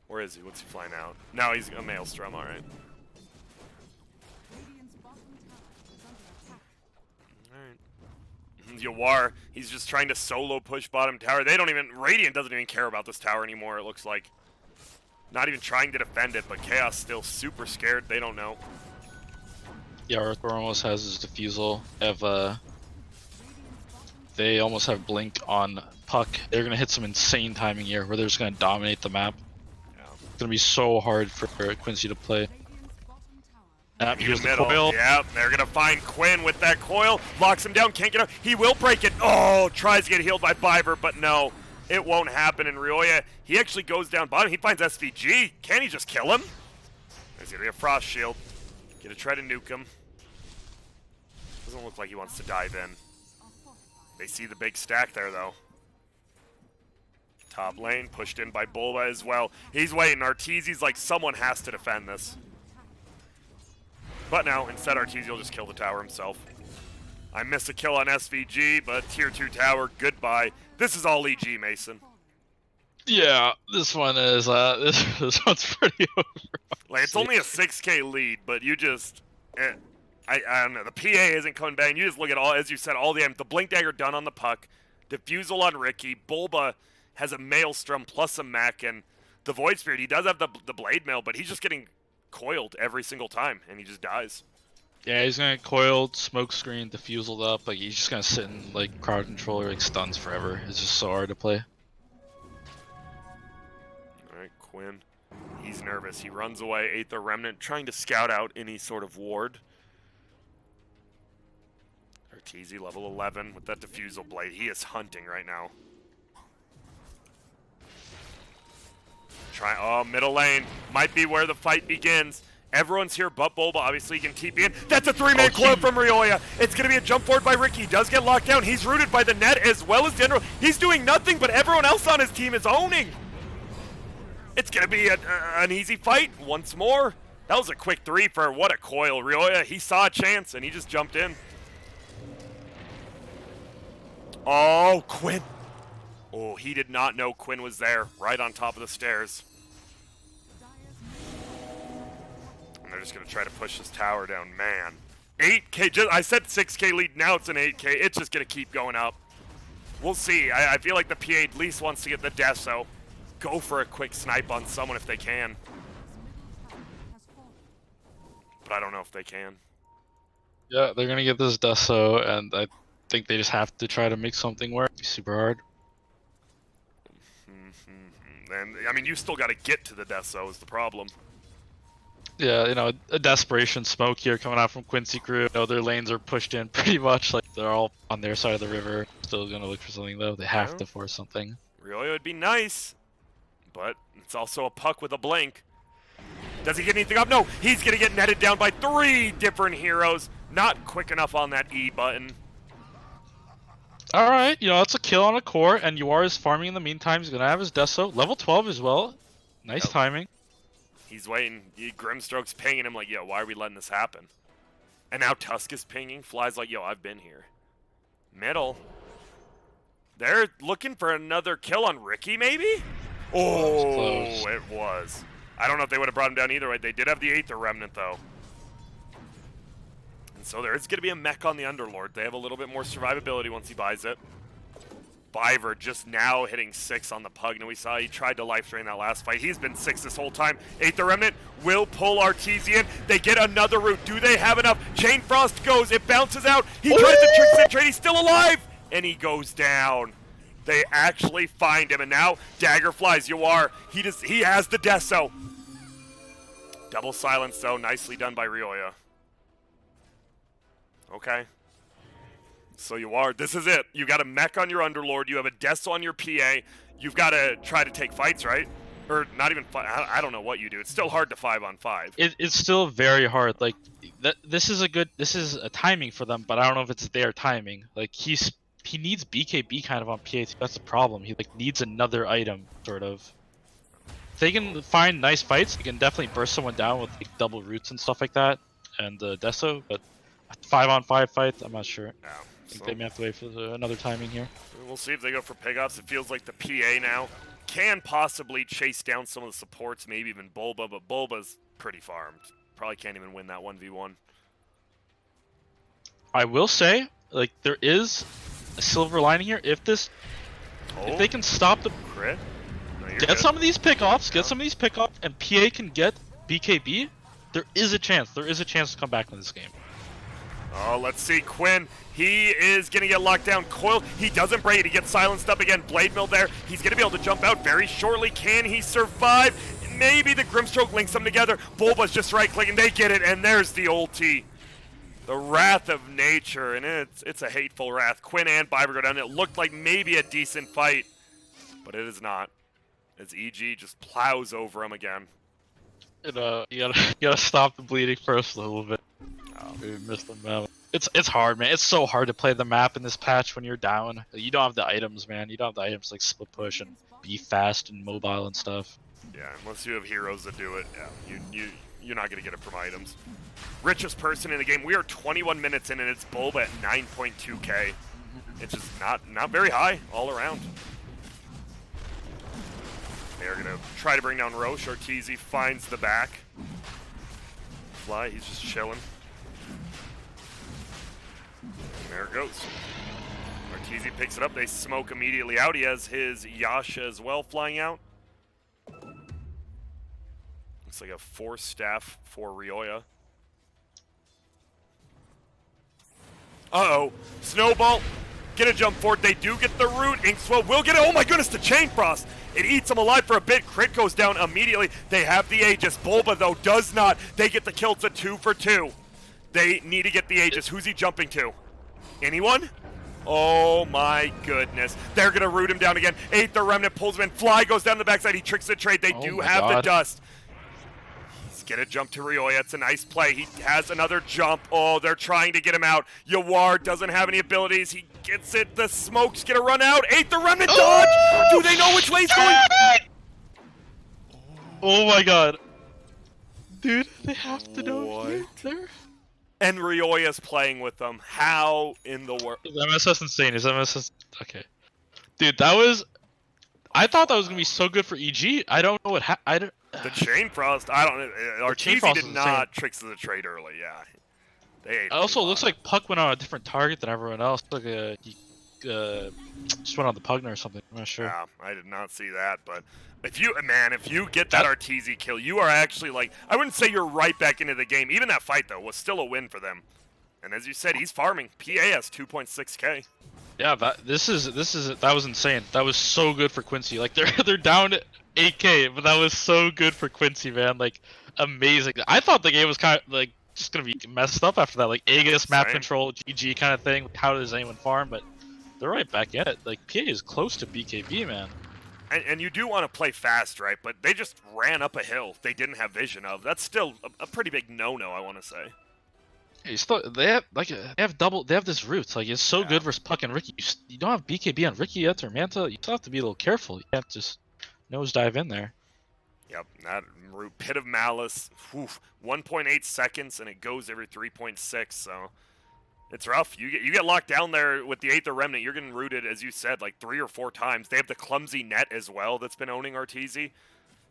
Where is he? What's he flying out? No, he's a Maelstrom, alright. Alright. Yawar, he's just trying to solo push bottom tower. Radiant doesn't even care about this tower anymore, it looks like. Not even trying to defend it, but Chaos still super scared. They don't know. Yeah, Earthborn almost has his Diffusal. They almost have Blink on Puck. They're going to hit some insane timing here where they're just going to dominate the map. It's going to be so hard for Quincy to play. Here's the coil. Yep, they're going to find Quinn with that coil. Locks him down, can't get out. He will break it. Oh, tries to get healed by Biver, but no. It won't happen in Ryoya. He actually goes down bottom. He finds SVG. Can he just kill him? There's going to be a Frost Shield. Gonna try to nuke him. Doesn't look like he wants to dive in. They see the big stack there, though. Top lane, pushed in by Bulba as well. He's waiting. Arteezy's like, someone has to defend this. But no, instead Arteezy will just kill the tower himself. I miss a kill on SVG, but tier 2 tower, goodbye. This is all EG, Mason. Yeah, this one is, this one's pretty over. Like, it's only a 6k lead, but you just, I don't know, the PA isn't coming back, and you just look at all, as you said, all the Blink Dagger done on the Puck, Diffusal on Ricky, Bulba has a Maelstrom plus a mech, and the Void Spirit, he does have the Blade Mail, but he's just getting coiled every single time, and he just dies. Yeah, he's gonna get coiled, smoke screen, diffusaled up, like he's just gonna sit in like crowd controller, like stuns forever. It's just so hard to play. Alright, Quinn. He's nervous. He runs away, Aether Remnant, trying to scout out any sort of ward. Arteezy, level 11, with that Diffusal Blade. He is hunting right now. Oh, middle lane. Might be where the fight begins. Everyone's here but Bulba. Obviously, he can TP in. That's a 3-man coil from Ryoya. It's going to be a jump forward by Ricky. He does get locked down. He's rooted by the net as well as General. He's doing nothing, but everyone else on his team is owning. It's going to be an easy fight once more. That was a quick 3 for what a coil. Ryoya, he saw a chance, and he just jumped in. Oh, Quinn. Oh, he did not know Quinn was there, right on top of the stairs. And they're just going to try to push this tower down. Man. 8k, I said 6k lead, now it's an 8k. It's just going to keep going up. We'll see. I feel like the PA at least wants to get the death, so go for a quick snipe on someone if they can. But I don't know if they can. Yeah, they're going to get this Deso, and I think they just have to try to make something work. It'd be super hard. And I mean, you still got to get to the Deso is the problem. Yeah, you know, a desperation smoke here coming out from Quincy crew. You know, their lanes are pushed in pretty much. Like, they're all on their side of the river. Still going to look for something, though. They have to force something. Really would be nice, but it's also a Puck with a blink. Does he get anything up? No, he's going to get netted down by 3 different heroes. Not quick enough on that E button. All right, you know, that's a kill on a core, and Yuar is farming in the meantime. He's gonna have his Deso, level 12 as well. Nice Yep. timing. He's waiting. Grimstroke's pinging him like, yo, why are we letting this happen? And now Tusk is pinging. Fly's like, yo, I've been here. Middle. They're looking for another kill on Ricky, maybe? Oh, close. it was. I don't know if they would have brought him down either way. They did have the Aether Remnant, though. And so there is going to be a mech on the Underlord. They have a little bit more survivability once he buys it. Biver just now hitting 6 on the Pug. And we saw he tried to life drain that last fight. He's been 6 this whole time. Aether Remnant will pull Artesian. They get another route. Do they have enough? Chain Frost goes. It bounces out. He tries to trick Sin trade. He's still alive. And he goes down. They actually find him. And now Dagger flies. Yuar. He has the Deso. Double silence, though. Nicely done by Ryoya. Okay. So this is it. You got a mech on your Underlord. You have a Deso on your PA. You've got to try to take fights, right? Or not even fight. I don't know what you do. It's still hard to 5-on-5. It's still very hard. Like, this is a timing for them, but I don't know if it's their timing. Like, he needs BKB kind of on PA. That's the problem. He like needs another item, sort of. If they can find nice fights, they can definitely burst someone down with like double roots and stuff like that, and Deso. But 5-on-5 fights, I'm not sure. Yeah, I think they may have to wait for another timing here. We'll see if they go for pickoffs. It feels like the PA now can possibly chase down some of the supports, maybe even Bulba, but Bulba's pretty farmed. Probably can't even win that 1v1. I will say, like, there is a silver lining here. If they can stop the crit, get some of these pickoffs, and PA can get BKB, there is a chance. There is a chance to come back in this game. Oh, let's see. Quinn, he is going to get locked down. Coil, he doesn't break it. He gets silenced up again. Blade Mill there. He's going to be able to jump out very shortly. Can he survive? Maybe the Grimstroke links them together. Bulba's just right-clicking. They get it, and there's the ulti. The Wrath of Nature, and it's a hateful wrath. Quinn and Biver go down. It looked like maybe a decent fight, but it is not. As EG just plows over him again. And, you gotta stop the bleeding first a little bit. Oh. We missed the map. It's hard, man. It's so hard to play the map in this patch when you're down. You don't have the items, man. You don't have the items like split push and be fast and mobile and stuff. Yeah, unless you have heroes that do it, yeah, you're not gonna get it from items. Richest person in the game. We are 21 minutes in, and it's Bulba at 9.2k. It's just not very high all around. They're gonna try to bring down Roche. Arteezy finds the back. Fly, he's just chilling. There it goes. Arteezy picks it up. They smoke immediately out. He has his Yasha as well flying out. Looks like a 4-staff for Ryoya. Uh-oh. Snowball. Get a jump forward. They do get the root. Inkswell will get it. Oh my goodness, the Chain Frost. It eats him alive for a bit. Crit goes down immediately. They have the Aegis. Bulba, though, does not. They get the kill. It's a 2 for 2. They need to get the Aegis. Who's he jumping to? Anyone? Oh my goodness. They're going to root him down again. Aether Remnant pulls him in. Fly goes down the backside. He tricks the trade. They do have the dust. He's going to jump to Ryoya. It's a nice play. He has another jump. Oh, they're trying to get him out. Yuar doesn't have any abilities. He gets it. The smoke's going to run out. Aether Remnant dodge. Do they know which way he's going? Oh my god. Dude, they have to know here, there. And Ryoya's playing with them. How in the world? His MSS insane. His MSS. Okay. Dude, that was. I thought that was gonna be so good for EG. I don't know what happened. The Chain Frost. I don't know. Arteezy did not tricks of the trade early. Yeah. They ate also, it looks like Puck went on a different target than everyone else. Like he just went on the Pugner or something. I'm not sure. Yeah, I did not see that. But if you get that Arteezy kill, you are actually like, I wouldn't say you're right back into the game. Even that fight though was still a win for them. And as you said, he's farming. PA has 2.6k. Yeah, that was insane. That was so good for Quincy. Like they're down to 8k, but that was so good for Quincy, man. Like amazing. I thought the game was kind of like just gonna be messed up after that. Like Aegis, map control, GG kind of thing. How does anyone farm? But they're right back in it. Like PA is close to BKB, man. And you do want to play fast, right? But they just ran up a hill they didn't have vision of. That's still a pretty big no-no, I want to say. You still, they have double. They have this roots. Like it's so Yeah. good versus Puck and Ricky. You don't have BKB on Ricky yet or Manta. You still have to be a little careful. You can't just nose dive in there. Yep, that root Pit of Malice, 1.8 seconds, and it goes every 3.6, so it's rough. You get locked down there with the Aether Remnant, you're getting rooted, as you said, like 3 or 4 times. They have the clumsy net as well that's been owning Arteezy.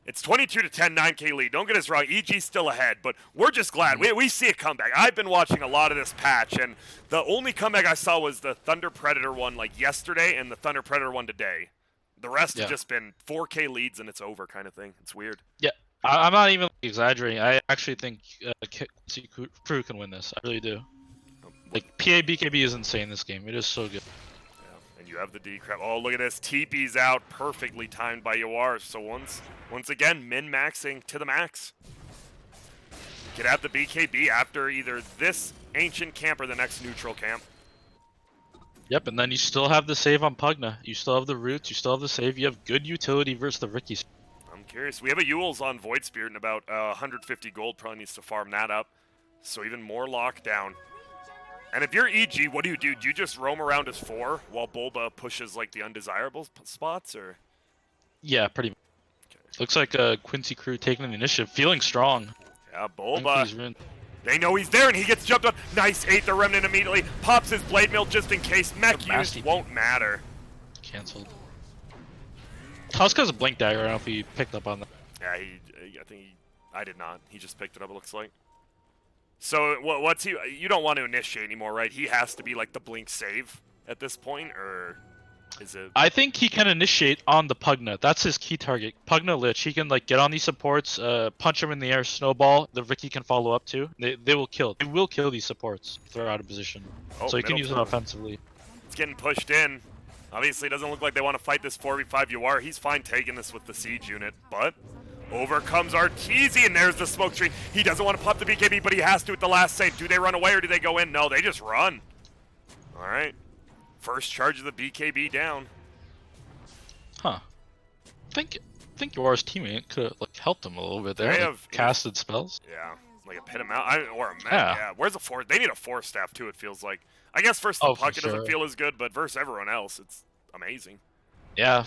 It's 22 to 10, 9K lead. Don't get us wrong, EG's still ahead, but we're just glad. We see a comeback. I've been watching a lot of this patch, and the only comeback I saw was the Thunder Predator one like yesterday and the Thunder Predator one today. The rest Yeah. have just been 4K leads and it's over kind of thing. It's weird. Yeah, I'm not even exaggerating. I actually think Quincy Crew can win this. I really do. Like PA BKB is insane this game. It is so good. Yeah, and you have the D-Crab. Oh, look at this. TP's out. Perfectly timed by Yawar. So once again, min-maxing to the max. Get out the BKB after either this ancient camp or the next neutral camp. Yep, and then you still have the save on Pugna. You still have the roots. You still have the save. You have good utility versus the Rickies. I'm curious. We have a Yule's on Void Spirit and about 150 gold. Probably needs to farm that up. So even more lockdown. And if you're EG, what do? Do you just roam around as 4 while Bulba pushes like the undesirable spots, or? Yeah, pretty much. Okay. Looks like Quincy Crew taking the initiative, feeling strong. Yeah, Bulba. Ruined. They know he's there, and he gets jumped on. Nice, Aether Remnant immediately. Pops his Blade Mill just in case. Mech used won't matter. Cancelled. Tuska's a Blink Dagger. I don't know if he picked up on that. Yeah, I think I did not. He just picked it up, it looks like. So what's he? You don't want to initiate anymore, right? He has to be like the Blink save at this point, or is it? I think he can initiate on the Pugna. That's his key target. Pugna Lich. He can like get on these supports, punch him in the air, snowball. The Ricky can follow up too. They will kill. They will kill these supports if they're out of position. Oh, So he can use it offensively. It's getting pushed in. Obviously, it doesn't look like they want to fight this 4v5 UR. He's fine taking this with the siege unit, but over comes Arteezy, and there's the smoke screen. He doesn't want to pop the BKB, but he has to at the last save. Do they run away or do they go in? No, they just run. All right. First charge of the BKB down. Huh. I think Yora's teammate could have like helped him a little bit there. They Like, have casted spells. Yeah, like a pit him out, or a mech. Yeah. Yeah. Where's the force? They need a force staff too. It feels like. I guess versus the puck, it doesn't feel as good, but versus everyone else, it's amazing. Yeah,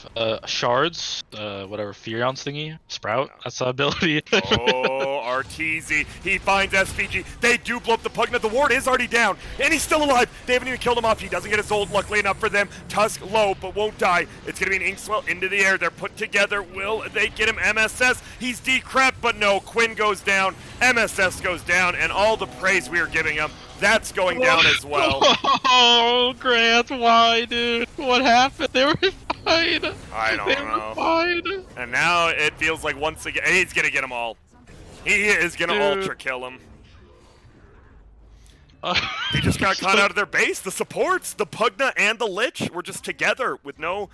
shards, whatever, Furion's thingy, Sprout, that's the ability. Oh, Arteezy, he finds SPG. They do blow up the Pugna. The ward is already down, and he's still alive. They haven't even killed him off. He doesn't get his ult, luckily enough for them. Tusk low, but won't die. It's going to be an Inkswell into the air. They're put together. Will they get him? MSS, he's decrept, but no. Quinn goes down, MSS goes down, and all the praise we are giving him, that's going down as well. Oh, Grant, why, dude? What happened? They were fine. I don't know. Fine. And now it feels like once again, he's going to get them all. He is going to ultra kill him. They just got caught out of their base. The supports, the Pugna and the Lich were just together with no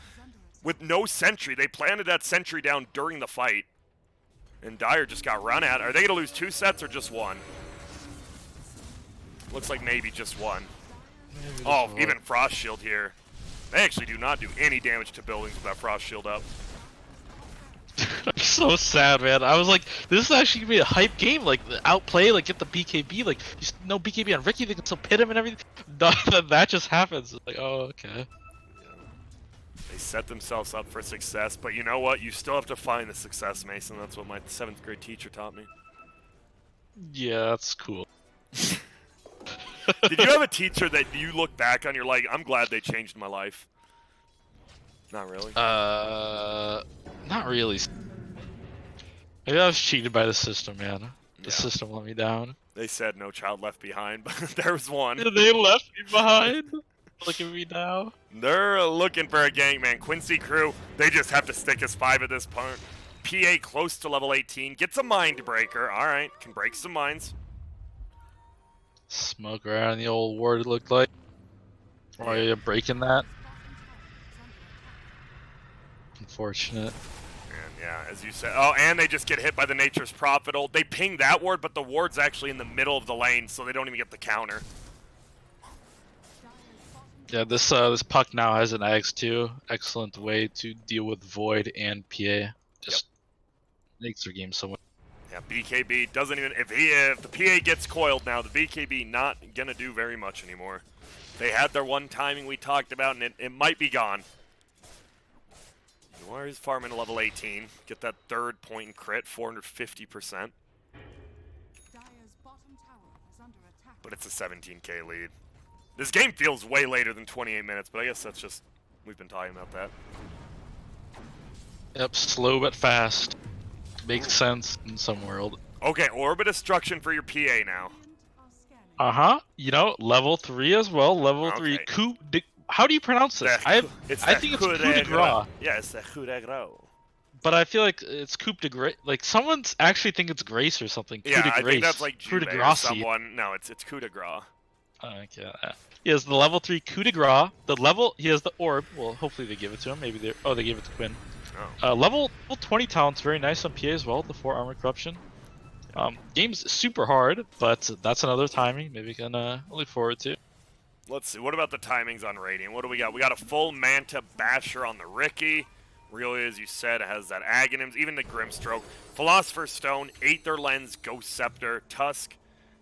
sentry. They planted that sentry down during the fight. And Dire just got run at. Are they going to lose 2 sets or just 1? Looks like maybe just 1. Oh, even Frost Shield here. They actually do not do any damage to buildings with that Frost Shield up. I'm so sad, man. I was like, this is actually gonna be a hype game. Like, outplay, like, get the BKB. Like, no BKB on Ricky, they can still pit him and everything. That just happens. It's like, oh, okay. They set themselves up for success, but you know what? You still have to find the success, Mason. That's what my 7th grade teacher taught me. Yeah, that's cool. Did you have a teacher that you look back on, you're like, I'm glad they changed my life? Not really. Not really. Maybe I was cheated by the system, man. The system let me down. They said no child left behind, but there was one. They left me behind. Look at me now. They're looking for a gang, man. Quincy Crew, they just have to stick as 5 at this point. PA close to level 18, gets a mind breaker. All right, can break some minds. Smoke around the old ward, it looked like. Are you breaking that? Unfortunate. And yeah, as you said. Oh, and they just get hit by the Nature's Prophet ult. They ping that ward, but the ward's actually in the middle of the lane, so they don't even get the counter. Yeah, this puck now has an Axe too. Excellent way to deal with Void and PA. Just makes their game so much. Yeah, BKB doesn't even if the PA gets coiled now, the BKB not gonna do very much anymore. They had their one timing we talked about, and it might be gone. Where is farming level 18? Get that third point and crit, 450%. Dire's bottom tower is under attack. But it's a 17k lead. This game feels way later than 28 minutes, but I guess that's just, we've been talking about that. Yep, slow but fast. Makes sense in some world. Okay, Orbit Destruction for your PA now. Uh-huh. You know, level 3 as well. Level 3 Okay. coup de... How do you pronounce this? I think it's coup de grace. Yeah, it's the coup de grace. But I feel like it's coup de grace. Like, someone's actually think it's grace or something. Yeah, Coup de I grace. think that's like coup de Juve or grace. someone. No, it's coup de grace. Okay. He has the level 3 coup de grace. He has the orb. Well, hopefully they give it to him. Maybe they... Oh, they gave it to Quinn. Oh. Level 20 talent's very nice on PA as well. The 4 armor corruption. Game's super hard, but that's another timing. Maybe we can look forward to. Let's see. What about the timings on Radiant? What do we got? We got a full Manta Basher on the Ricky. Really, as you said, has that Aghanims, even the Grimstroke. Philosopher's Stone, Aether Lens, Ghost Scepter, Tusk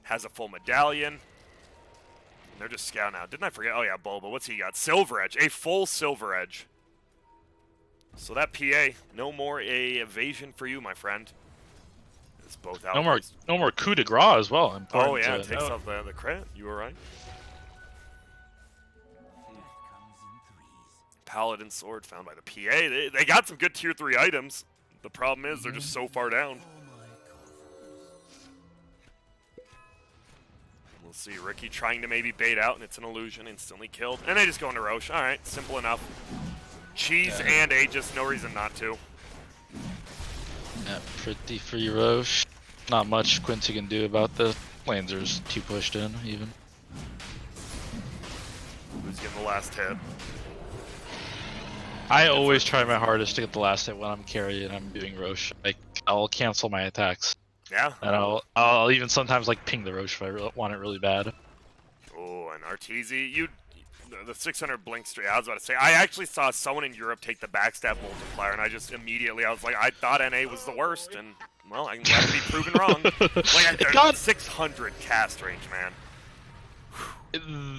has a full Medallion. They're just scouting out. Didn't I forget? Oh yeah, Bulba. What's he got? Silver Edge, a full Silver Edge. So that PA, no more a evasion for you, my friend. It's both out. No more coup de grace as well. Important Oh yeah, to it takes note. off the crit. You were right. Paladin Sword found by the PA. They got some good tier 3 items. The problem is they're just so far down. We'll see. Ricky trying to maybe bait out, and it's an illusion. Instantly killed. And they just go into Roche. Alright, simple enough. Cheese and Aegis, no reason not to. Yeah, pretty free Roche. Not much Quincy can do about the lanes are just too pushed in, even. Who's getting the last hit? I always try my hardest to get the last hit when I'm carry and I'm doing Roche. Like, I'll cancel my attacks. Yeah. And I'll even sometimes like ping the Roche if I want it really bad. Oh, and Arteezy, the 600 blink streak. I was about to say, I actually saw someone in Europe take the backstab multiplier, and I was like, I thought NA was the worst, and well, I'm glad to be proven wrong. Like, It got 600 cast range, man.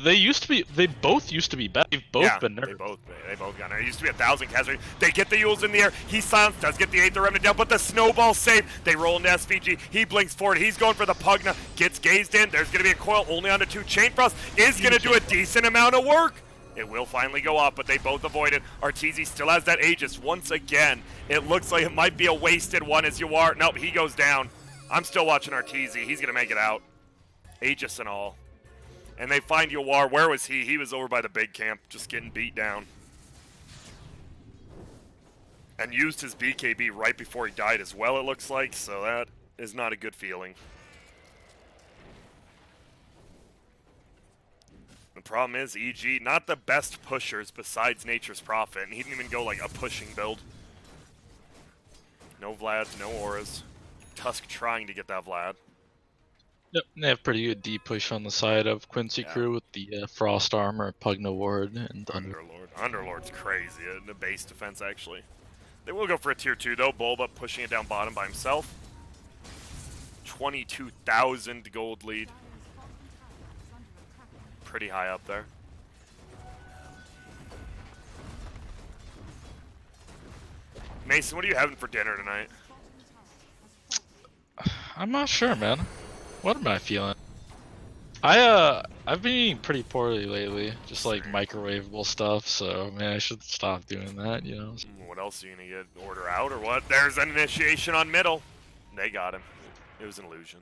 They both used to be bad. They've both been nerfed. They both got nerfed. It used to be 1,000 cast range. They get the Yules in the air. He silenced, does get the Aether Remnant down, but the snowball save. They roll into SVG. He blinks forward. He's going for the Pugna. Gets gazed in. There's going to be a coil only onto 2. Chain Frost is going to do a decent amount of work. It will finally go off, but they both avoid it. Arteezy still has that Aegis once again. It looks like it might be a wasted one as you are. Nope, he goes down. I'm still watching Arteezy. He's going to make it out. Aegis and all. And they find Yawar. Where was he? He was over by the big camp, just getting beat down. And used his BKB right before he died as well, it looks like, so that is not a good feeling. The problem is, EG, not the best pushers besides Nature's Prophet, and he didn't even go like a pushing build. No Vlads, no auras. Tusk trying to get that Vlad. Yep, they have pretty good deep push on the side of Quincy crew with the Frost Armor, Pugna Ward, and Underlord. Underlord's crazy, the base defense actually. They will go for a tier 2 though, Bulba pushing it down bottom by himself. 22,000 gold lead. Pretty high up there. Mason, what are you having for dinner tonight? I'm not sure, man. What am I feeling? I've been eating pretty poorly lately, just like microwavable stuff. So man, I should stop doing that, you know. What else are you gonna get? Order out or what? There's an initiation on middle. They got him. It was an illusion.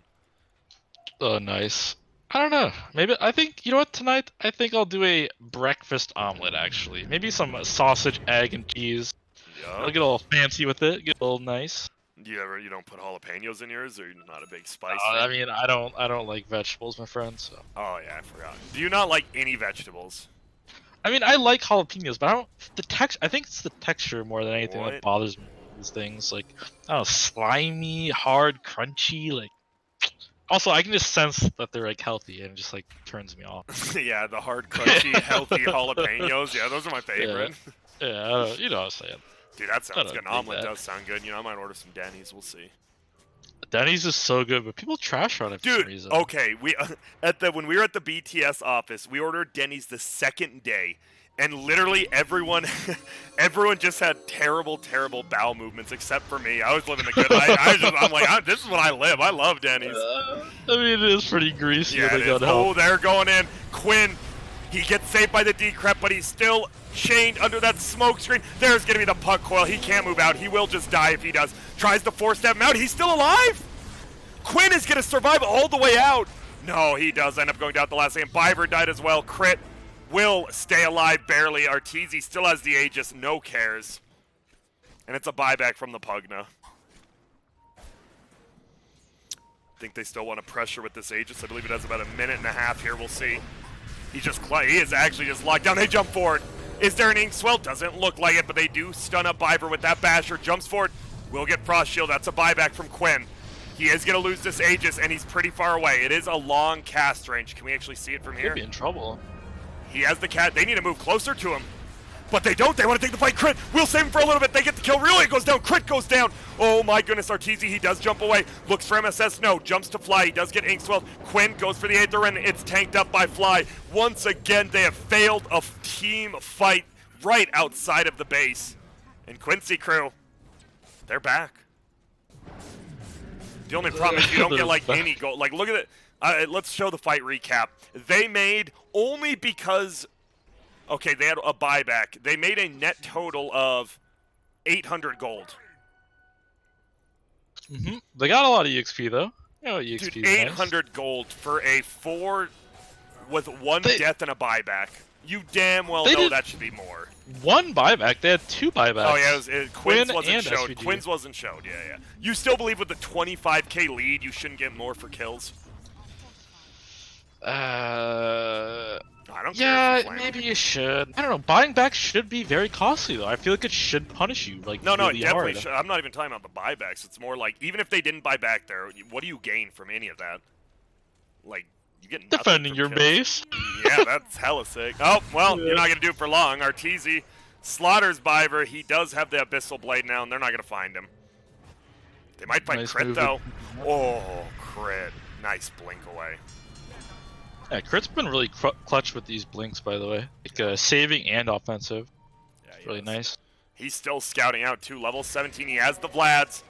Oh, nice. I don't know. Maybe I think you know what tonight. I think I'll do a breakfast omelet. Actually, maybe some sausage, egg, and cheese. Yeah. I'll get a little fancy with it. Get a little nice. You don't put jalapenos in yours, or you're not a big spice? I mean, I don't like vegetables, my friend. So. Oh yeah, I forgot. Do you not like any vegetables? I mean, I like jalapenos, but I don't. I think it's the texture more than anything What? that bothers me. These things, like, I don't know, slimy, hard, crunchy, like. Also, I can just sense that they're like healthy, and it just like turns me off. Yeah, the hard, crunchy, healthy jalapenos. Yeah, those are my favorite. Yeah, you know what I'm saying. Dude, that sounds good. An dig omelet that. does sound good. You know, I might order some Denny's. We'll see. Denny's is so good, but people trash on it for some Dude, reason. okay, we when we were at the BTS office, we ordered Denny's the second day, and literally everyone everyone just had terrible bowel movements except for me. I was living the good life. I'm like, this is what I live. I love Denny's. I mean, it is pretty greasy Yeah, and it they is. got help. Oh, they're going in. Quinn, he gets saved by the decrep, but he's still chained under that smoke screen. There's going to be the puck coil. He can't move out. He will just die if he does. Tries to force-step him out. He's still alive. Quinn is going to survive all the way out. No, he does end up going down at the last game. Biver died as well. Crit will stay alive barely. Arteezy still has the Aegis. No cares. And it's a buyback from the Pugna. I think they still want to pressure with this Aegis. I believe it has about a minute and a half here. We'll see. He is actually just locked down. They jump forward. Is there an Inkswell? Doesn't look like it, but they do stun up Biver with that Basher. Jumps forward. Will get Frost Shield. That's a buyback from Quinn. He is going to lose this Aegis, and he's pretty far away. It is a long cast range. Can we actually see it from here? Could be in trouble. He has the cat. They need to move closer to him. But they don't. They want to take the fight. Crit will save him for a little bit. They get the kill. Really goes down. Crit goes down. Oh my goodness. Arteezy, he does jump away. Looks for MSS. No. Jumps to Fly. He does get Inkswell. Quinn goes for the Aether, and it's tanked up by Fly. Once again, they have failed a team fight right outside of the base. And Quincy crew, they're back. The only problem is you don't get like any goal. Like, look at it. Let's show the fight recap. They made only because. Okay, they had a buyback. They made a net total of 800 gold. They got a lot of EXP though. You know, EXP Dude, is 800 gold for a 4 with one death and a buyback. You damn well know that should be more. Nice. One buyback. They had two buybacks. Oh yeah, Quinn's wasn't and showed. SVG. Quinn's wasn't showed. Yeah. You still believe with the 25k lead, you shouldn't get more for kills? I don't care. Yeah, maybe you should. I don't know. Buying back should be very costly though. I feel like it should punish you like No, it really definitely hard. should. I'm not even talking about the buybacks. It's more like even if they didn't buy back there, what do you gain from any of that? Like you get nothing Defending from your kills. base. Yeah, that's hella sick. Oh well, you're not gonna do it for long. Arteezy slaughters Biver. He does have the Abyssal Blade now, and they're not gonna find him. They might find Nice Crit move. though. Oh, Crit! Nice blink away. Yeah, Crit's been really clutch with these blinks, by the way. Like saving and offensive. Yeah, It's really nice. He's still scouting out too. Level 17. He has the Vlads.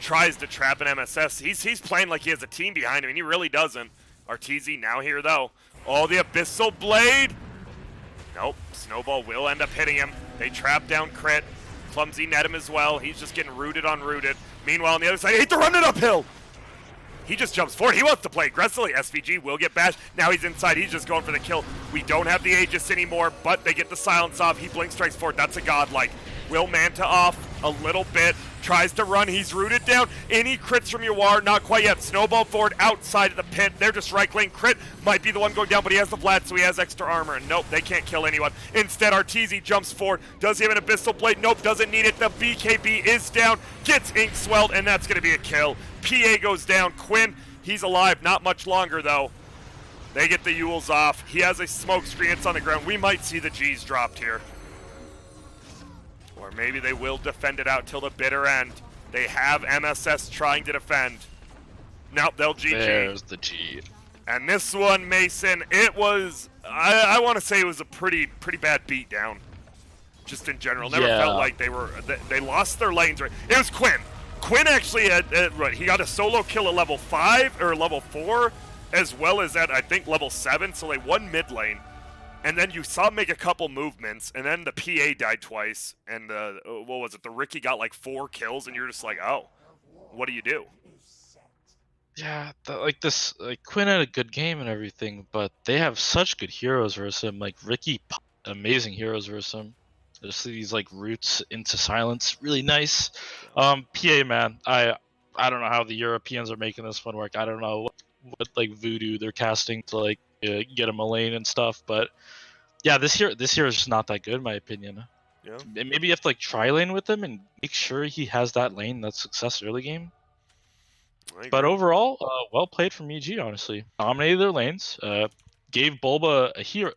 Tries to trap an MSS. He's playing like he has a team behind him, and he really doesn't. Arteezy now here though. Oh, the Abyssal Blade. Nope. Snowball will end up hitting him. They trap down Crit. Clumsy net him as well. He's just getting rooted on rooted. Meanwhile, on the other side, hate to run it uphill. He just jumps forward. He wants to play aggressively. SVG will get bashed. Now he's inside. He's just going for the kill. We don't have the Aegis anymore, but they get the silence off. He blink strikes forward. That's a godlike. Will Manta off a little bit. Tries to run. He's rooted down. Any crits from Yawar? Not quite yet. Snowball forward outside of the pit. They're just right-clicking. Crit might be the one going down, but he has the Vlad, so he has extra armor. And nope, they can't kill anyone. Instead, Arteezy jumps forward. Does he have an Abyssal Blade? Nope, doesn't need it. The BKB is down. Gets ink swelled, and that's going to be a kill. PA goes down. Quinn, he's alive. Not much longer, though. They get the Yules off. He has a smoke screen. It's on the ground. We might see the G's dropped here. Or maybe they will defend it out till the bitter end. They have MSS trying to defend. Nope, they'll GG. There's the G. And this one, Mason, it was, I want to say it was a pretty bad beatdown. Just in general. Never felt like they lost their lanes. Right. It was Quinn. Quinn actually had, right, he got a solo kill at level 5 or level 4, as well as at, I think, level 7, so they won mid lane. And then you saw him make a couple movements, and then the PA died twice, and what was it, the Ricky got like 4 kills, and you're just like, oh, what do you do? Yeah, Quinn had a good game and everything, but they have such good heroes versus him. Like Ricky, amazing heroes versus him. Just these like roots into silence, really nice. PA man, I don't know how the Europeans are making this one work. I don't know what like voodoo they're casting to like get him a lane and stuff, but yeah, this year is just not that good in my opinion. Yeah. And maybe you have to like tri lane with him and make sure he has that lane that's success early game. But overall, well played from EG, honestly. Dominated their lanes, gave Bulba a hero.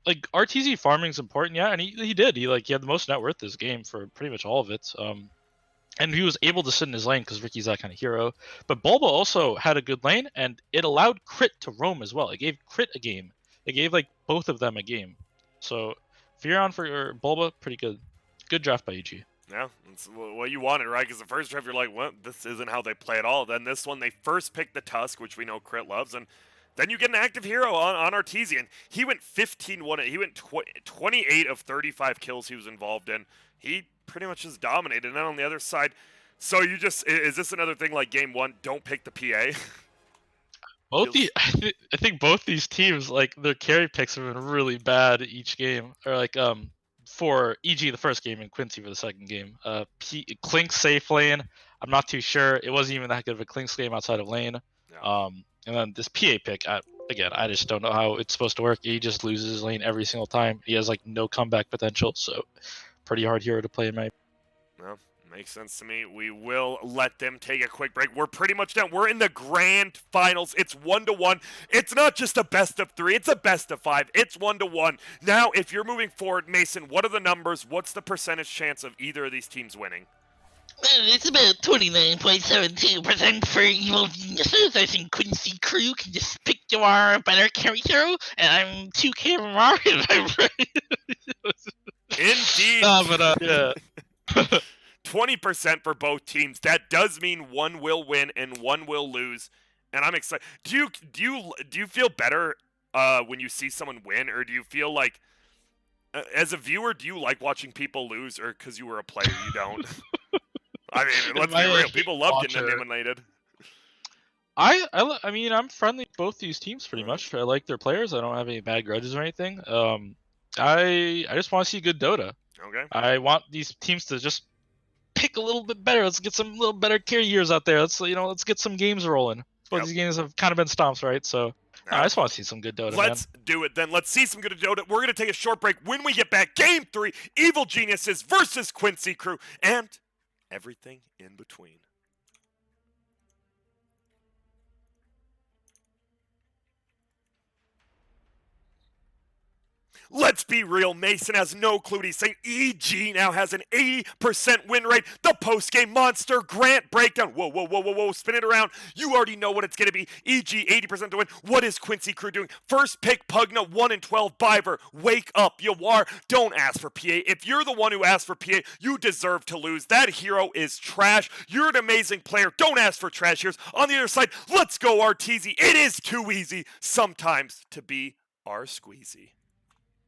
Like RTZ farming is important, yeah, and he did. He had the most net worth this game for pretty much all of it. and he was able to sit in his lane because Ricky's that kind of hero. But Bulba also had a good lane, and it allowed Crit to roam as well. It gave Crit a game. It gave like both of them a game. So Furion for Bulba, pretty good. Good draft by EG. Yeah, it's what you wanted, right? Because the first draft, you're like, well, this isn't how they play at all. Then this one, they first picked the Tusk, which we know Crit loves, and then you get an active hero on Arteezy, and he went 15-1. He went 28 of 35 kills he was involved in. He pretty much just dominated. And then on the other side, so you just, is this another thing like game one, don't pick the PA? I think both these teams, like their carry picks have been really bad each game. Or like for EG the first game and Quincy for the second game. Clink's safe lane, I'm not too sure. It wasn't even that good of a Clink's game outside of lane. Yeah. And then this PA pick, again, I just don't know how it's supposed to work. He just loses his lane every single time. He has like no comeback potential, so pretty hard hero to play in my. Well, makes sense to me. We will let them take a quick break. We're pretty much done. We're in the grand finals. It's 1-1. It's not just a best of 3. It's a best of 5. It's 1-1. Now, if you're moving forward, Mason, what are the numbers? What's the percentage chance of either of these teams winning? It's about 29.72% for Evil Geniuses. I think Quincy Crew can just pick your better carry hero, and I'm 2K Mario, I'm right. Indeed. Yeah. 20% for both teams. That does mean one will win and one will lose, and I'm excited. Do you feel better when you see someone win, or do you feel like, as a viewer, do you like watching people lose, or because you were a player you don't? I mean, let's be real. People love getting eliminated. I mean, I'm friendly with both these teams pretty much. I like their players. I don't have any bad grudges or anything. I just want to see good Dota. Okay. I want these teams to just pick a little bit better. Let's get some little better carry years out there. Let's get some games rolling. But these games have kind of been stomps, right? So I just want to see some good Dota. Let's do it then. Let's see some good Dota. We're gonna take a short break. When we get back, Game 3, Evil Geniuses versus Quincy Crew, and everything in between. Let's be real, Mason has no clue what he's saying. EG now has an 80% win rate. The post-game monster Grant breakdown. Whoa, spin it around. You already know what it's going to be. EG, 80% to win. What is Quincy Crew doing? First pick, Pugna, 1-12. Biver, wake up. Yawar, don't ask for PA. If you're the one who asked for PA, you deserve to lose. That hero is trash. You're an amazing player. Don't ask for trash heroes. On the other side, let's go Arteezy. It is too easy sometimes to be our squeezy.